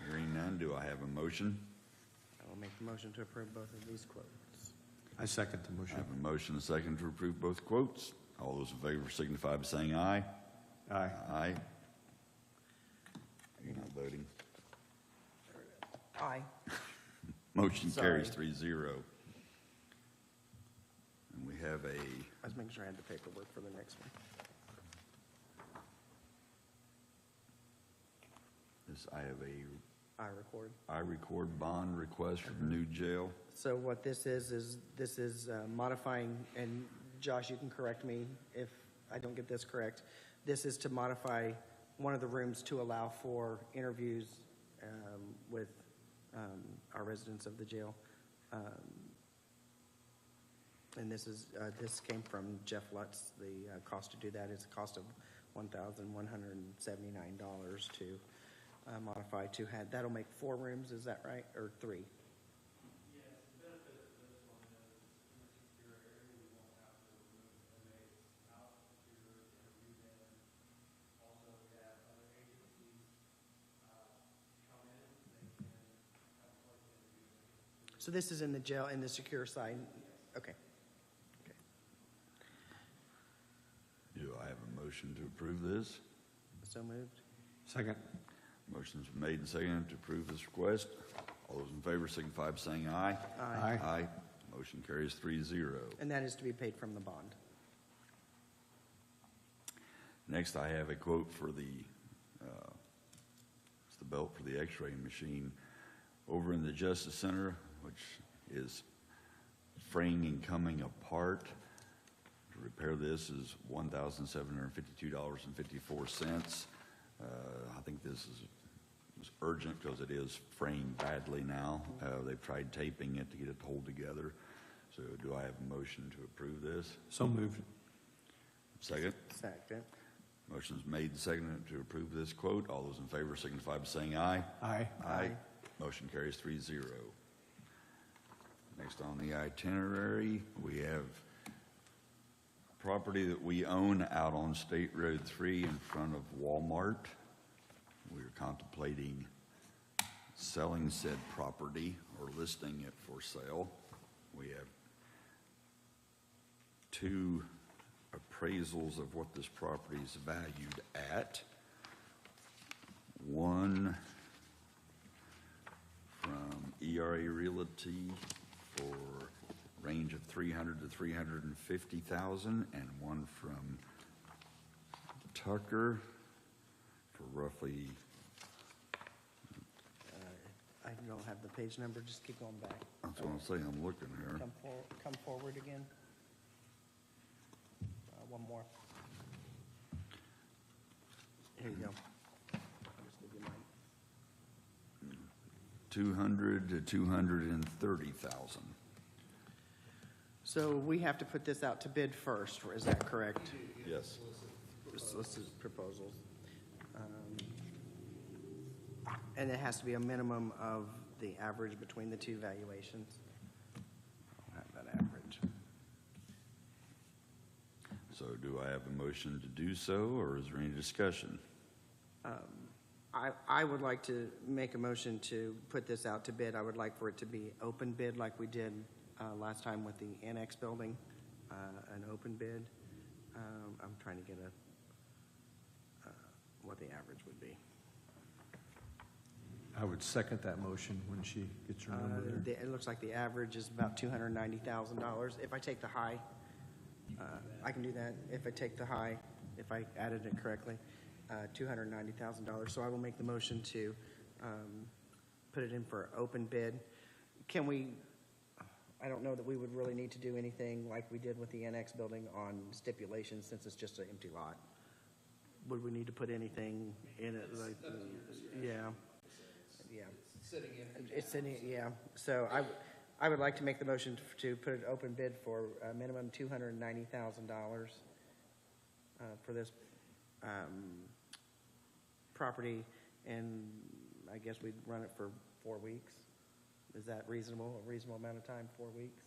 Hearing none, do I have a motion? I will make the motion to approve both of these quotes. I second the I motion. have a motion and a second to approve both quotes. All those in favor signify by saying aye. Aye. Aye. You're not voting. Aye. Motion carries Sorry. 3-0. And we have a, I was making sure I had the paperwork for the next one. I have I record. record bond request for the new jail. So what this is this is modifying, and Josh, you can correct me if I don't get this correct. This is to modify one of the rooms to allow for interviews with our residents of the jail. And this came from Jeff Lutz. The cost to do that is a cost of $1,179 to modify to have, that'll make 4 rooms, is that right? Or 3? Yes, the benefit of this one is in a secure area, we won't have to remove inmates out to interview them. Also, we have other agencies come in, they can have a place to interview them. So this is in the jail, in the secure side? Okay. Okay. Do I have a motion to approve this? So moved. Second. Motion's been made and seconded to approve this request. All those in favor signify by saying aye. Aye. Aye. Motion carries 3-0. And that is to be paid from the bond. Next, I have a quote for it's the belt for the x-ray machine over in the Justice Center, which is fraying and coming apart. To repair this is $1,752.54. I think this is urgent because it is fraying badly now. They've tried taping it to get it to hold together. So do I have a motion to approve this? So moved. Second? Second. Motion's made and seconded to approve this quote. All those in favor signify by saying aye. Aye. Aye. Motion carries 3-0. Next on the itinerary, we have property that we own out on State Road 3 in front of Walmart. We're contemplating selling said property or listing it for sale. We have two appraisals of what this property is valued at. One from ERA Realty for range of 300 to 350,000, and one from Tucker for roughly, I don't have the page number, just keep going back. that's what I'm saying, I'm looking here. Come forward again. One more. Here you go. I'll just give you mine. 200 to 230,000. So we have to put this out to bid first, is that correct? Yes. Solicit proposals. And it has to be a minimum of the average between the two valuations. I'll have that average. So do I have a motion to do so, or is there any discussion? I would like to make a motion to put this out to bid. I would like for it to be open bid like we did last time with the annex building, an open bid. I'm trying to get what the average would be. I would second that motion when she gets her number there. It looks like the average is about $290,000. If I take the high, I can do that. If I take the high, if I added it correctly, $290,000. So I will make the motion to put it in for open bid. Can we, I don't know that we would really need to do anything like we did with the annex building on stipulations since it's just an empty lot. Would we need to put anything in it? Like, yeah. Yeah. It's sitting, yeah. So I would like to make the motion to put an open bid for a minimum $290,000 for this property, and I guess we'd run it for 4 weeks. Is that reasonable? A reasonable amount of time, 4 weeks?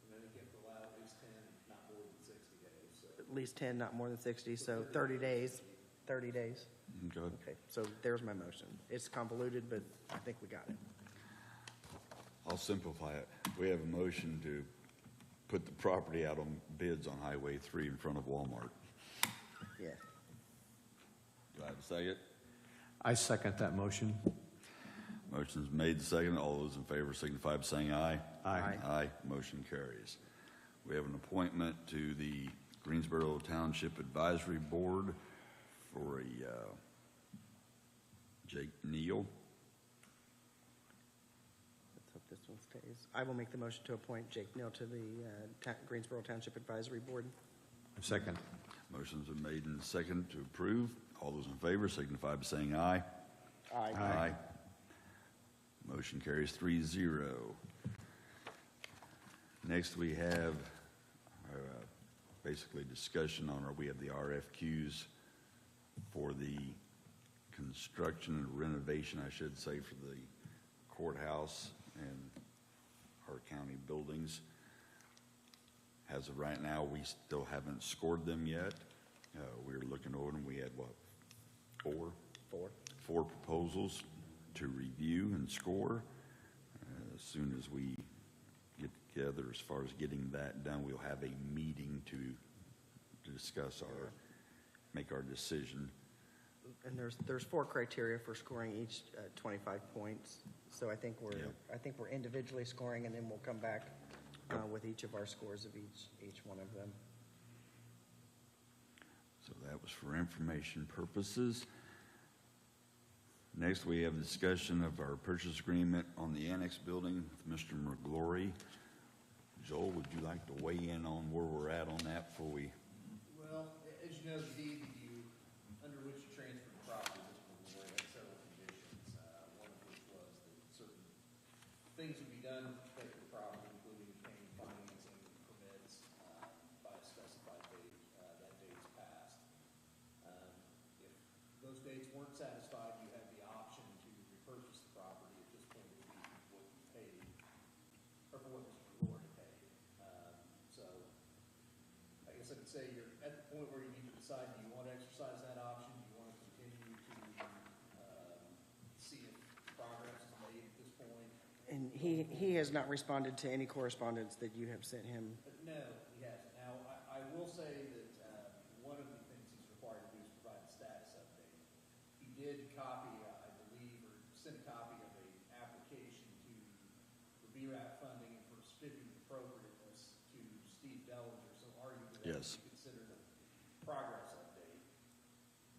And then you have to allow at least 10, not more than 60 days. So. At least 10, not more than 60, so 30 days. 30 days. Okay. Okay, so there's my motion. It's convoluted, but I think we got it. I'll simplify it. We have a motion to put the property out on bids on Highway 3 in front of Walmart. Yeah. Do I have a second? I second that motion. Motion's made and seconded. All those in favor signify by saying aye. Aye. Aye. Motion carries. We have an appointment to the Greensboro Township Advisory Board for a Jake Neal. Let's hope this one stays. I will make the motion to appoint Jake Neal to the Greensboro Township Advisory Board. Second. Motion's been made and seconded to approve. All those in favor signify by saying aye. Aye. Aye. Motion carries 3-0. Next, we have basically discussion on, or we have the RFQs for the construction and renovation, I should say, for the courthouse and our county buildings. As of right now, we still haven't scored them yet. We're looking over them. We had, what, four proposals to review and score. As soon as we get together, as far as getting that done, we'll have a meeting to discuss make our decision. And there's 4 criteria for scoring each 25 points. So I think we're individually scoring, and then we'll come back with each of our scores of each one of them. So that was for information purposes. Next, we have discussion of our purchase agreement on the annex building with Mr. McGlory. Joel, would you like to weigh in on where we're at on that before we? Well, as you know, the deed that you, under which you transferred the property, Mr. McGlory had several conditions, one of which was that certain things would be done to protect the property, including obtaining financing permits by a specified date. That date's passed. If those dates weren't satisfied, you have the option to repurchase the property. At this point, it would be what you paid, or for what Mr. McGlory paid. So I guess I could say you're at the point where you need to decide, do you want to exercise that option? Do you want to continue to see if progress is made at this point? And And he has not responded to any correspondence that you have sent him. No, he hasn't. Now, I will say that one of the things he's required to do is provide a status update. He did copy, I believe, or sent a copy of an application for BRAP funding and for certificate of appropriateness to Steve Dellinger. So are you going Yes. to consider the progress update?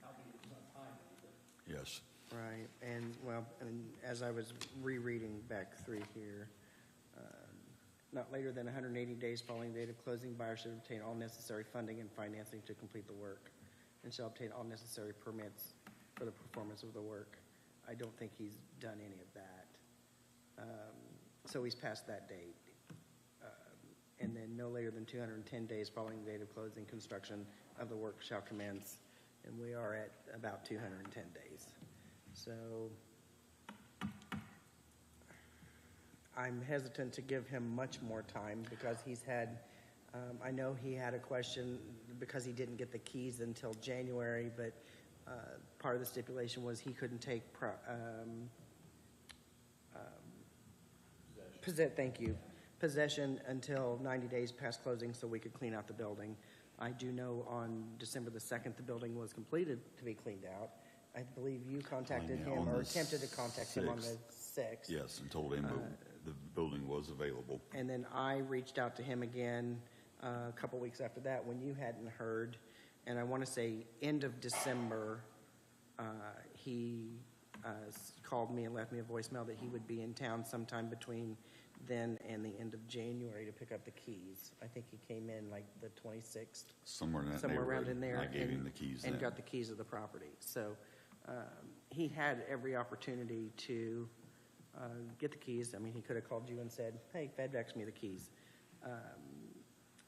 Albeit it's untimely, but Yes. Right, and, well, and as I was rereading back through here, not later than 180 days following the date of closing, buyer should obtain all necessary funding and financing to complete the work, and shall obtain all necessary permits for the performance of the work. I don't think he's done any of that. So he's past that date. And then no later than 210 days following the date of closing, construction of the work shall commence, and we are at about 210 days. So I'm hesitant to give him much more time because he's had, I know he had a question because he didn't get the keys until January, but part of the stipulation was he couldn't take possession until 90 days past closing so we could clean out the building. I do know on December the 2nd, the building was completed to be cleaned out. I believe you contacted On him the or attempted to contact him on the 6th. Yes, and told him the building was available. And then I reached out to him again a couple weeks after that when you hadn't heard. And I want to say end of December, he called me and left me a voicemail that he would be in town sometime between then and the end of January to pick up the keys. I think he came in like the 26th. Somewhere in that Somewhere around in there. I gave and- him the keys And then. got the keys of the property. So he had every opportunity to get the keys. I mean, he could have called you and said, hey, FedEx me the keys.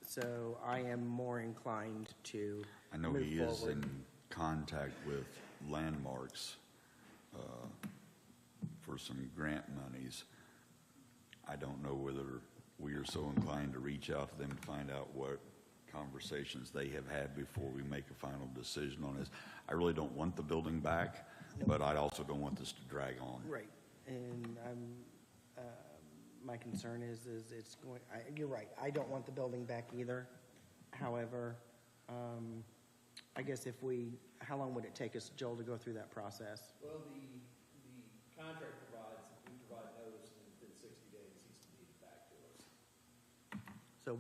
So I am more inclined to I know move he is forward. in contact with Landmarks for some grant monies. I don't know whether we are so inclined to reach out to them to find out what conversations they have had before we make a final decision on this. I really don't want the building back, but I also don't want this to drag on. Right. And my concern is it's going, you're right, I don't want the building back either. However, I guess how long would it take us, Joel, to go through that process? well, the contract provides that we provide notice and within 60 days he's to be back to us. So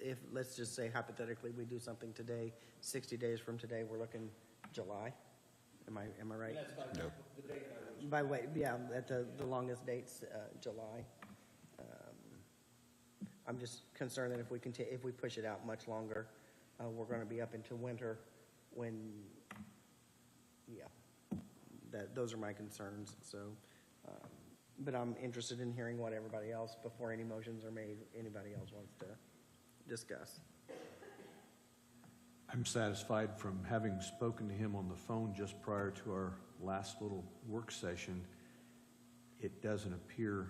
if, let's just say hypothetically, we do something today, 60 days from today, we're looking July? Am I right? And that's by Yep. the date I was. By way, yeah, at the longest date's July. I'm just concerned that if we push it out much longer, we're going to be up into winter when, those are my concerns. So, but I'm interested in hearing what everybody else, before any motions are made, anybody else wants to discuss. I'm satisfied from having spoken to him on the phone just prior to our last little work session. It doesn't appear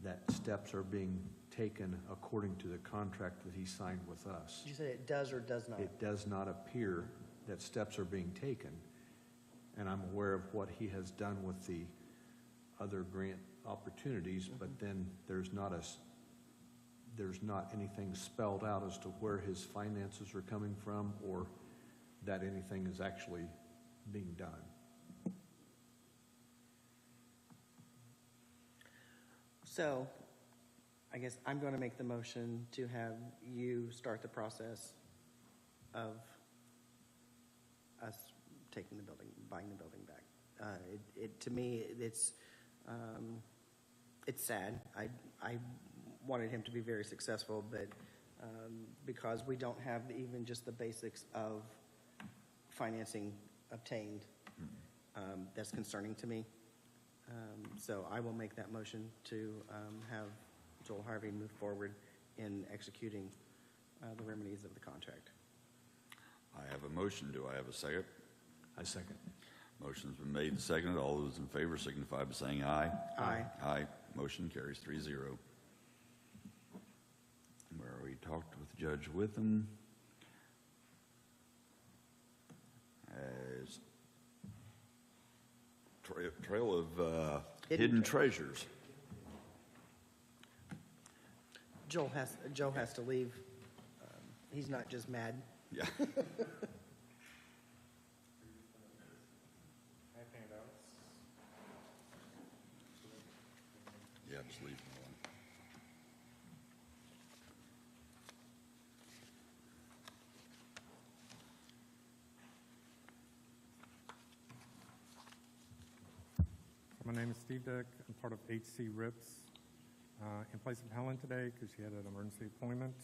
that steps are being taken according to the contract that he signed with us. You said it does or does not? It does not appear that steps are being taken, and I'm aware of what he has done with the other grant opportunities, but then there's not anything spelled out as to where his finances are coming from or that anything is actually being done. So, I guess I'm going to make the motion to have you start the process of us taking the building, buying the building back. To me, it's sad. I wanted him to be very successful, but because we don't have even just the basics of financing obtained, that's concerning to me. So I will make that motion to have Joel Harvey move forward in executing the remedies of the contract. I have a motion. Do I have a second? I second. Motion's been made and seconded. All those in favor signify by saying aye. Aye. Aye. Motion carries 3-0. Where we talked with Judge Witham. As trail of Hidden treasures. Joe has to leave. He's not just mad. Yeah. Yeah, just leave them alone. My name is Steve Dick. I'm part of HC RIPS. In place of Helen today because she had an emergency appointment.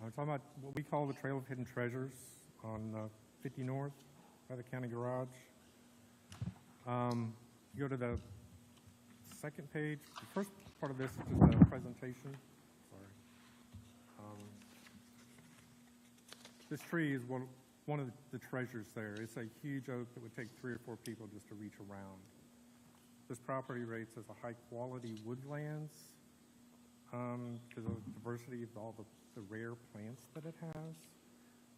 I'm talking about what we call the Trail of Hidden Treasures on 50 North by the county garage. You go to the second page. The first part of this is just a presentation. Sorry. This tree is one of the treasures there. It's a huge oak that would take 3 or 4 people just to reach around. This property rates as a high-quality woodlands because of the diversity of all the rare plants that it has,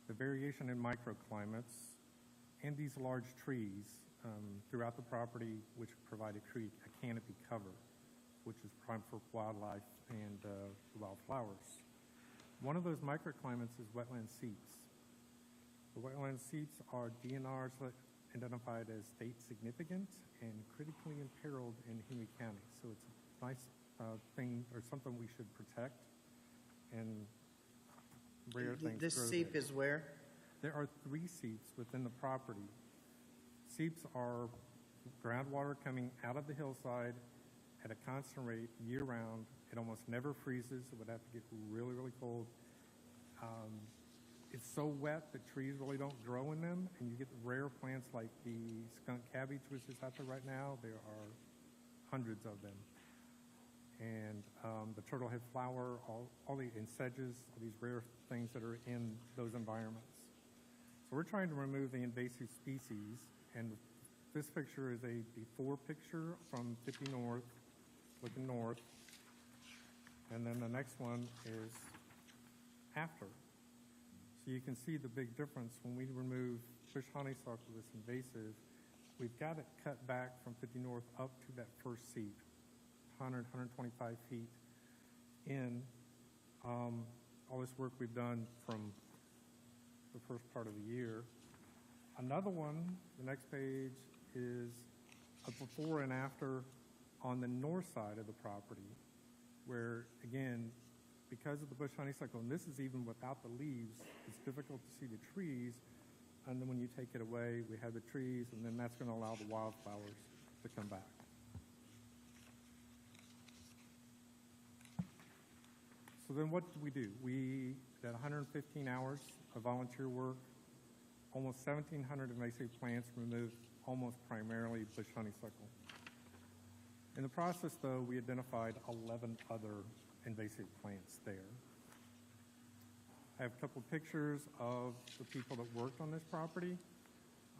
the variation in microclimates, and these large trees throughout the property which provide a canopy cover, which is prime for wildlife and wildflowers. One of those microclimates is wetland seeps. The wetland seeps are DNRs that identified as state significant and critically imperiled in Henry County. So it's a nice thing or something we should protect and rare things. This grow seep there. is where? There are 3 seeps within the property. Seeps are groundwater coming out of the hillside at a constant rate year-round. It almost never freezes. It would have to get really, really cold. It's so wet that trees really don't grow in them, and you get rare plants like the skunk cabbage, which is out there right now. There are hundreds of them. And the turtlehead flower, all the and sedges, all these rare things that are in those environments. So we're trying to remove the invasive species, and this picture is a before picture from 50 North, looking north. And then the next one is after. So you can see the big difference when we remove bush honeysuckle that's invasive. We've got it cut back from 50 North up to that first seat, 100, 125 feet in. All this work we've done from the first part of the year. Another one, the next page, is a before and after on the north side of the property, where, again, because of the bush honeysuckle, and this is even without the leaves, it's difficult to see the trees, and then when you take it away, we have the trees, and then that's going to allow the wildflowers to come back. So then what do? We did 115 hours of volunteer work, almost 1,700 invasive plants removed, almost primarily bush honeysuckle. In the process, though, we identified 11 other invasive plants there. I have a couple of pictures of the people that worked on this property.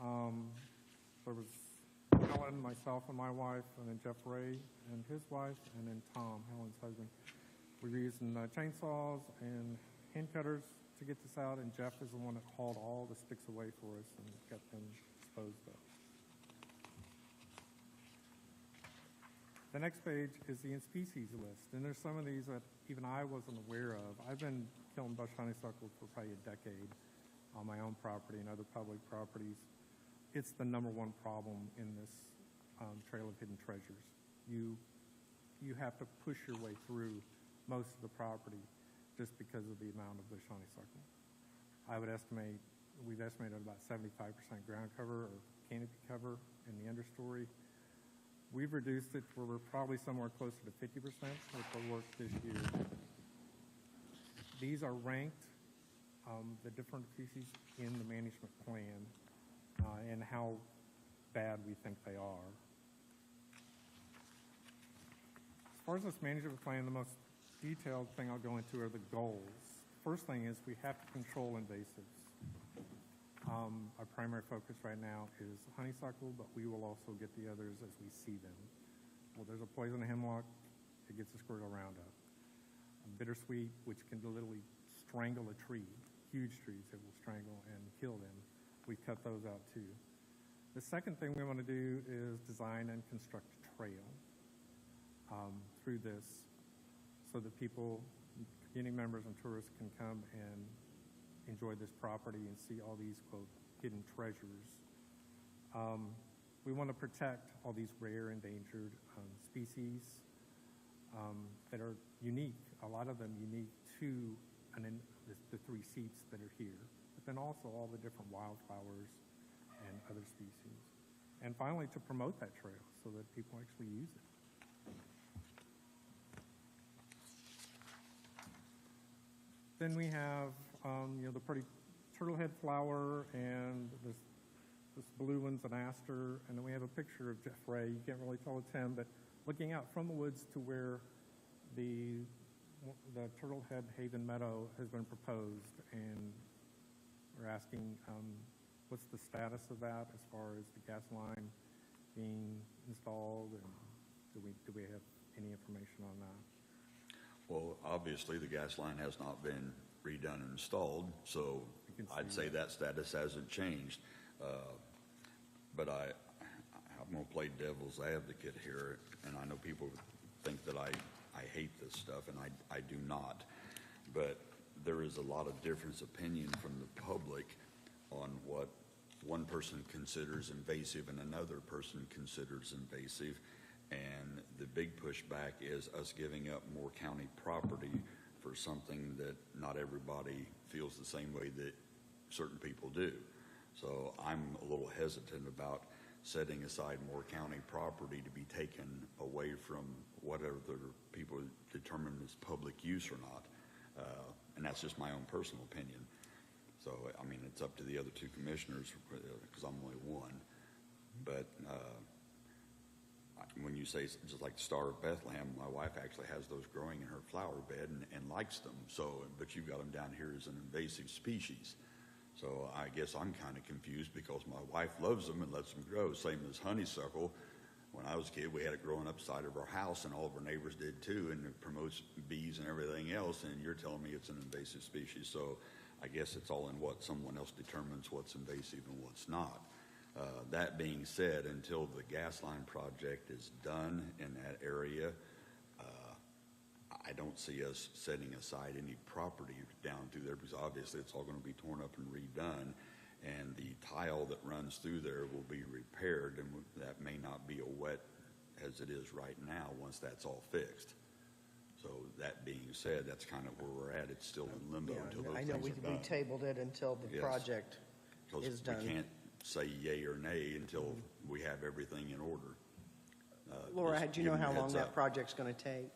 There was Helen, myself, and my wife, and then Jeff Ray and his wife, and then Tom, Helen's husband. We were using chainsaws and hand cutters to get this out, and Jeff is the one that hauled all the sticks away for us and got them disposed of. The next page is the in-species list, and there's some of these that even I wasn't aware of. I've been killing bush honeysuckle for probably a decade on my own property and other public properties. It's the #1 problem in this Trail of Hidden Treasures. You have to push your way through most of the property just because of the amount of bush honeysuckle. We've estimated about 75% ground cover or canopy cover in the understory. We've reduced it where we're probably somewhere closer to 50% with the work this year. These are ranked, the different species in the management plan and how bad we think they are. As far as this management plan, the most detailed thing I'll go into are the goals. First thing is we have to control invasives. Our primary focus right now is honeysuckle, but we will also get the others as we see them. Well, there's a poison hemlock, it gets the squirrel roundup. Bittersweet, which can literally strangle a tree, huge trees that will strangle and kill them. We cut those out too. The second thing we want to do is design and construct trail through this so that people, community members and tourists can come and enjoy this property and see all these, quote, hidden treasures. We want to protect all these rare endangered species that are unique, a lot of them unique to the 3 seats that are here, but then also all the different wildflowers and other species. And finally, to promote that trail so that people actually use it. Then we have, the pretty turtlehead flower and this blue one's an aster, and then we have a picture of Jeff Ray. You can't really tell it's him, but looking out from the woods to where the Turtlehead Haven Meadow has been proposed, and we're asking what's the status of that as far as the gas line being installed, and do we have any information on that? Well, obviously, the gas line has not been redone and installed, so I'd say that status hasn't changed. But I'm going to play devil's advocate here, and I know people think that I hate this stuff, and I do not. But there is a lot of different opinion from the public on what one person considers invasive and another person considers invasive. And the big pushback is us giving up more county property for something that not everybody feels the same way that certain people do. So I'm a little hesitant about setting aside more county property to be taken away from whatever people determine as public use or not. And that's just my own personal opinion. So, I mean, it's up to the other 2 commissioners because I'm only one. But when you say just like the Star of Bethlehem, my wife actually has those growing in her flower bed and likes them. So, but you've got them down here as an invasive species. So I guess I'm kind of confused because my wife loves them and lets them grow. Same as honeysuckle. When I was a kid, we had it growing up side of our house, and all of our neighbors did too, and it promotes bees and everything else, and you're telling me it's an invasive species. So I guess it's all in what someone else determines what's invasive and what's not. That being said, until the gas line project is done in that area, I don't see us setting aside any property down through there because obviously it's all going to be torn up and redone, and the tile that runs through there will be repaired, and that may not be a wet as it is right now once that's all fixed. So that being said, that's kind of where we're at. It's still in limbo until those I know things are done. we tabled it until the Yes. project Because is done. we can't say yay or nay until we have everything in order. Laura, Just do you know giving how you a long heads that up. project's going to take?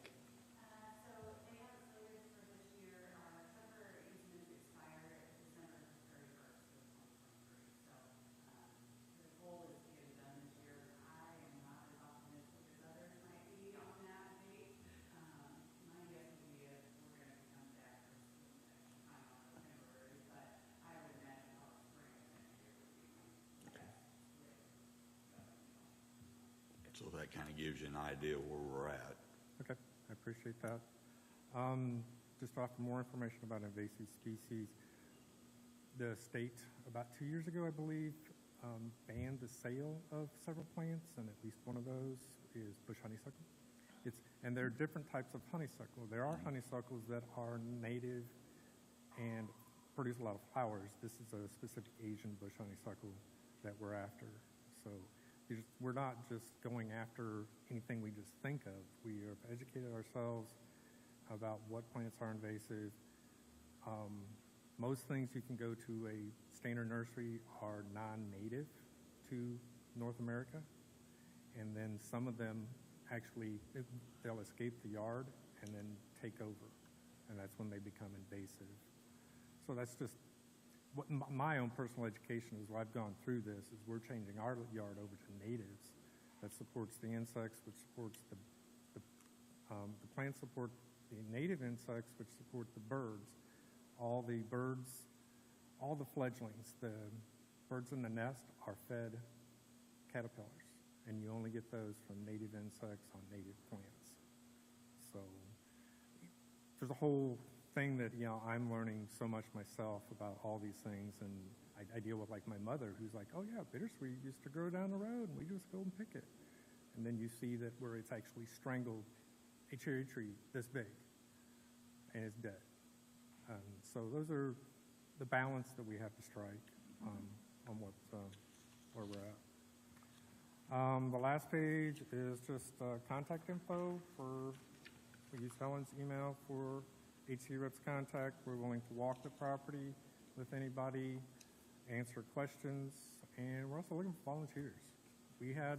So that kind of gives you an idea where we're at. Okay, I appreciate that. Just to offer more information about invasive species, the state, about 2 years ago, I believe, banned the sale of several plants, and at least one of those is bush honeysuckle. And there are different types of honeysuckle. There are honeysuckles that are native and produce a lot of flowers. This is a specific Asian bush honeysuckle that we're after. So we're not just going after anything we just think of. We have educated ourselves about what plants are invasive. Most things you can go to a standard nursery are non-native to North America, and then some of them actually, they'll escape the yard and then take over, and that's when they become invasive. So that's just what my own personal education is. While I've gone through this, is we're changing our yard over to natives that supports the insects, which supports the plants support the native insects, which support the birds. All the birds, all the fledglings, the birds in the nest are fed caterpillars, and you only get those from native insects on native plants. So there's a whole thing that, I'm learning so much myself about all these things, and I deal with like my mother, who's like, oh yeah, bittersweet used to grow down the road, and we just go and pick it. and then you see that where it's actually strangled a cherry tree this big, and it's dead. So those are the balance that we have to strike on what, where we're at. The last page is just contact info for, we use Helen's email for HC Reps contact. We're willing to walk the property with anybody, answer questions, and we're also looking for volunteers. We had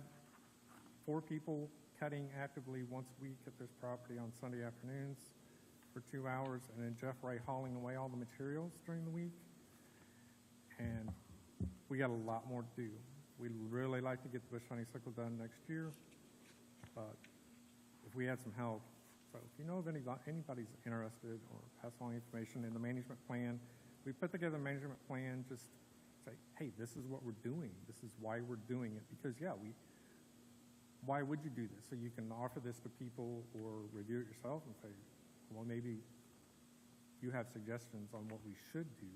4 people cutting actively once a week at this property on Sunday afternoons for 2 hours, and then Jeff Ray hauling away all the materials during the week. And we got a lot more to do. We'd really like to get the bush honeysuckle done next year, but if we had some help, so if you know of anybody's interested, or pass along information in the management plan, we put together a management plan, just say, hey, this is what we're doing. This is why we're doing it. Because, yeah, why would you do this? So you can offer this to people or review it yourself and say, well, maybe you have suggestions on what we should do.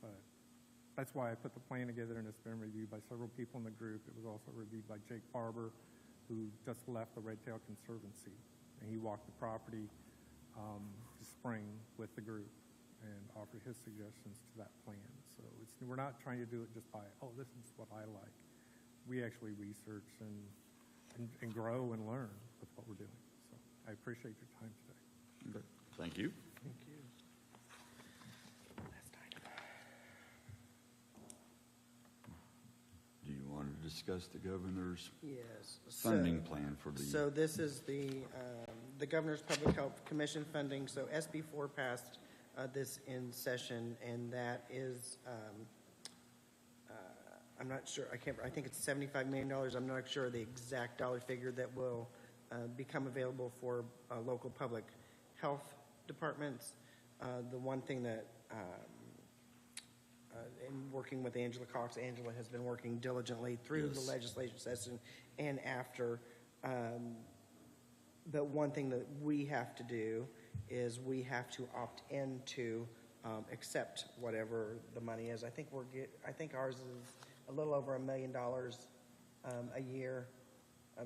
But that's why I put the plan together, and it's been reviewed by several people in the group. It was also reviewed by Jake Barber, who just left the Red Tail Conservancy. And he walked the property this spring with the group and offered his suggestions to that plan. So we're not trying to do it just by, oh, this is what I like. We actually research and grow and learn with what we're doing. So I appreciate your time today. Okay. Thank you. Thank you. Last item. Do you want to discuss the governor's Yes. funding plan for the? So this is the Governor's Public Health Commission funding. So SB 4 passed this in session, and that is, I'm not sure, I think it's $75 million. I'm not sure the exact dollar figure that will become available for local public health departments. The one thing that, in working with Angela Cox, Angela has been working diligently through the legislative session and after. But one thing that we have to do is we have to opt into accept whatever the money is. I think ours is a little over $1 million a year,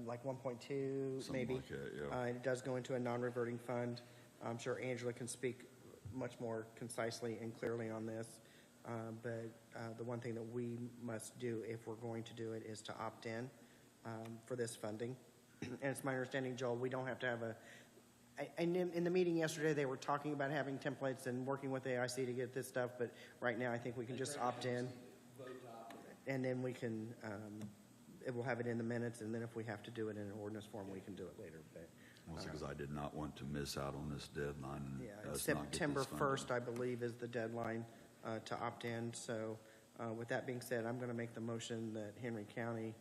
like 1.2 maybe. Like that, yeah. It does go into a non-reverting fund. I'm sure Angela can speak much more concisely and clearly on this. But the one thing that we must do if we're going to do it is to opt in for this funding. And it's my understanding, Joel, we don't have to have in the meeting yesterday, they were talking about having templates and working with AIC to get this stuff, but right now I think we can just opt in. And then we can, it will have it in the minutes, and then if we have to do it in an ordinance form, we can do it later. But Because I did not want to miss out on this deadline. And yeah, us not get September this funding. 1st, I believe, is the deadline to opt in. So with that being said, I'm going to make the motion that Henry County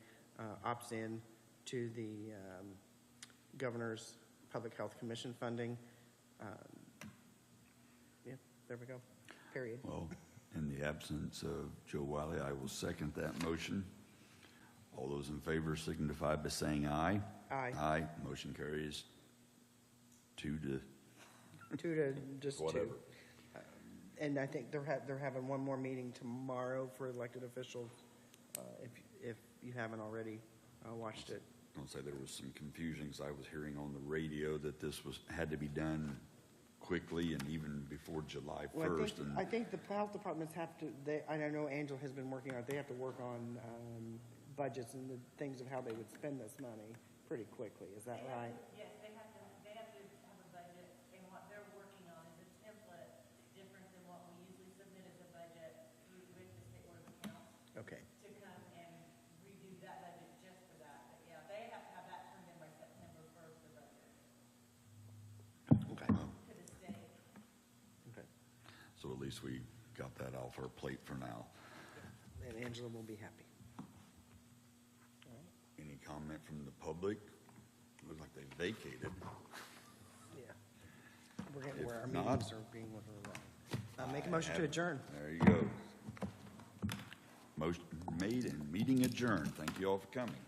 opts in to the Governor's Public Health Commission funding. Yeah, there we go. Period. Well, in the absence of Joe Wiley, I will second that motion. All those in favor signify by saying aye. Aye. Aye. Motion carries 2 to Just whatever. 2. And I think they're having one more meeting tomorrow for elected officials, if you haven't already watched it. I'll say there was some confusion because I was hearing on the radio that this had to be done quickly and even before July 1st. I think the health departments have to, I know Angela has been working on it, they have to work on budgets and the things of how they would spend this money pretty quickly. Is that right? Yes, they have to have a budget, and what they're working on is a template different than what we usually submit as a budget with the state board of accounts. Okay. To come and redo that budget just for that. But yeah, they have to have that turned in by September 1st, the budget. Okay. To the state. Okay. So at least we got that off our plate for now. And Angela will be happy. Any comment from the public? Looks like they vacated. Yeah. We're getting where our If not, meetings are being with her. Make a motion to adjourn. There you go. Motion made and meeting adjourned. Thank you all for coming.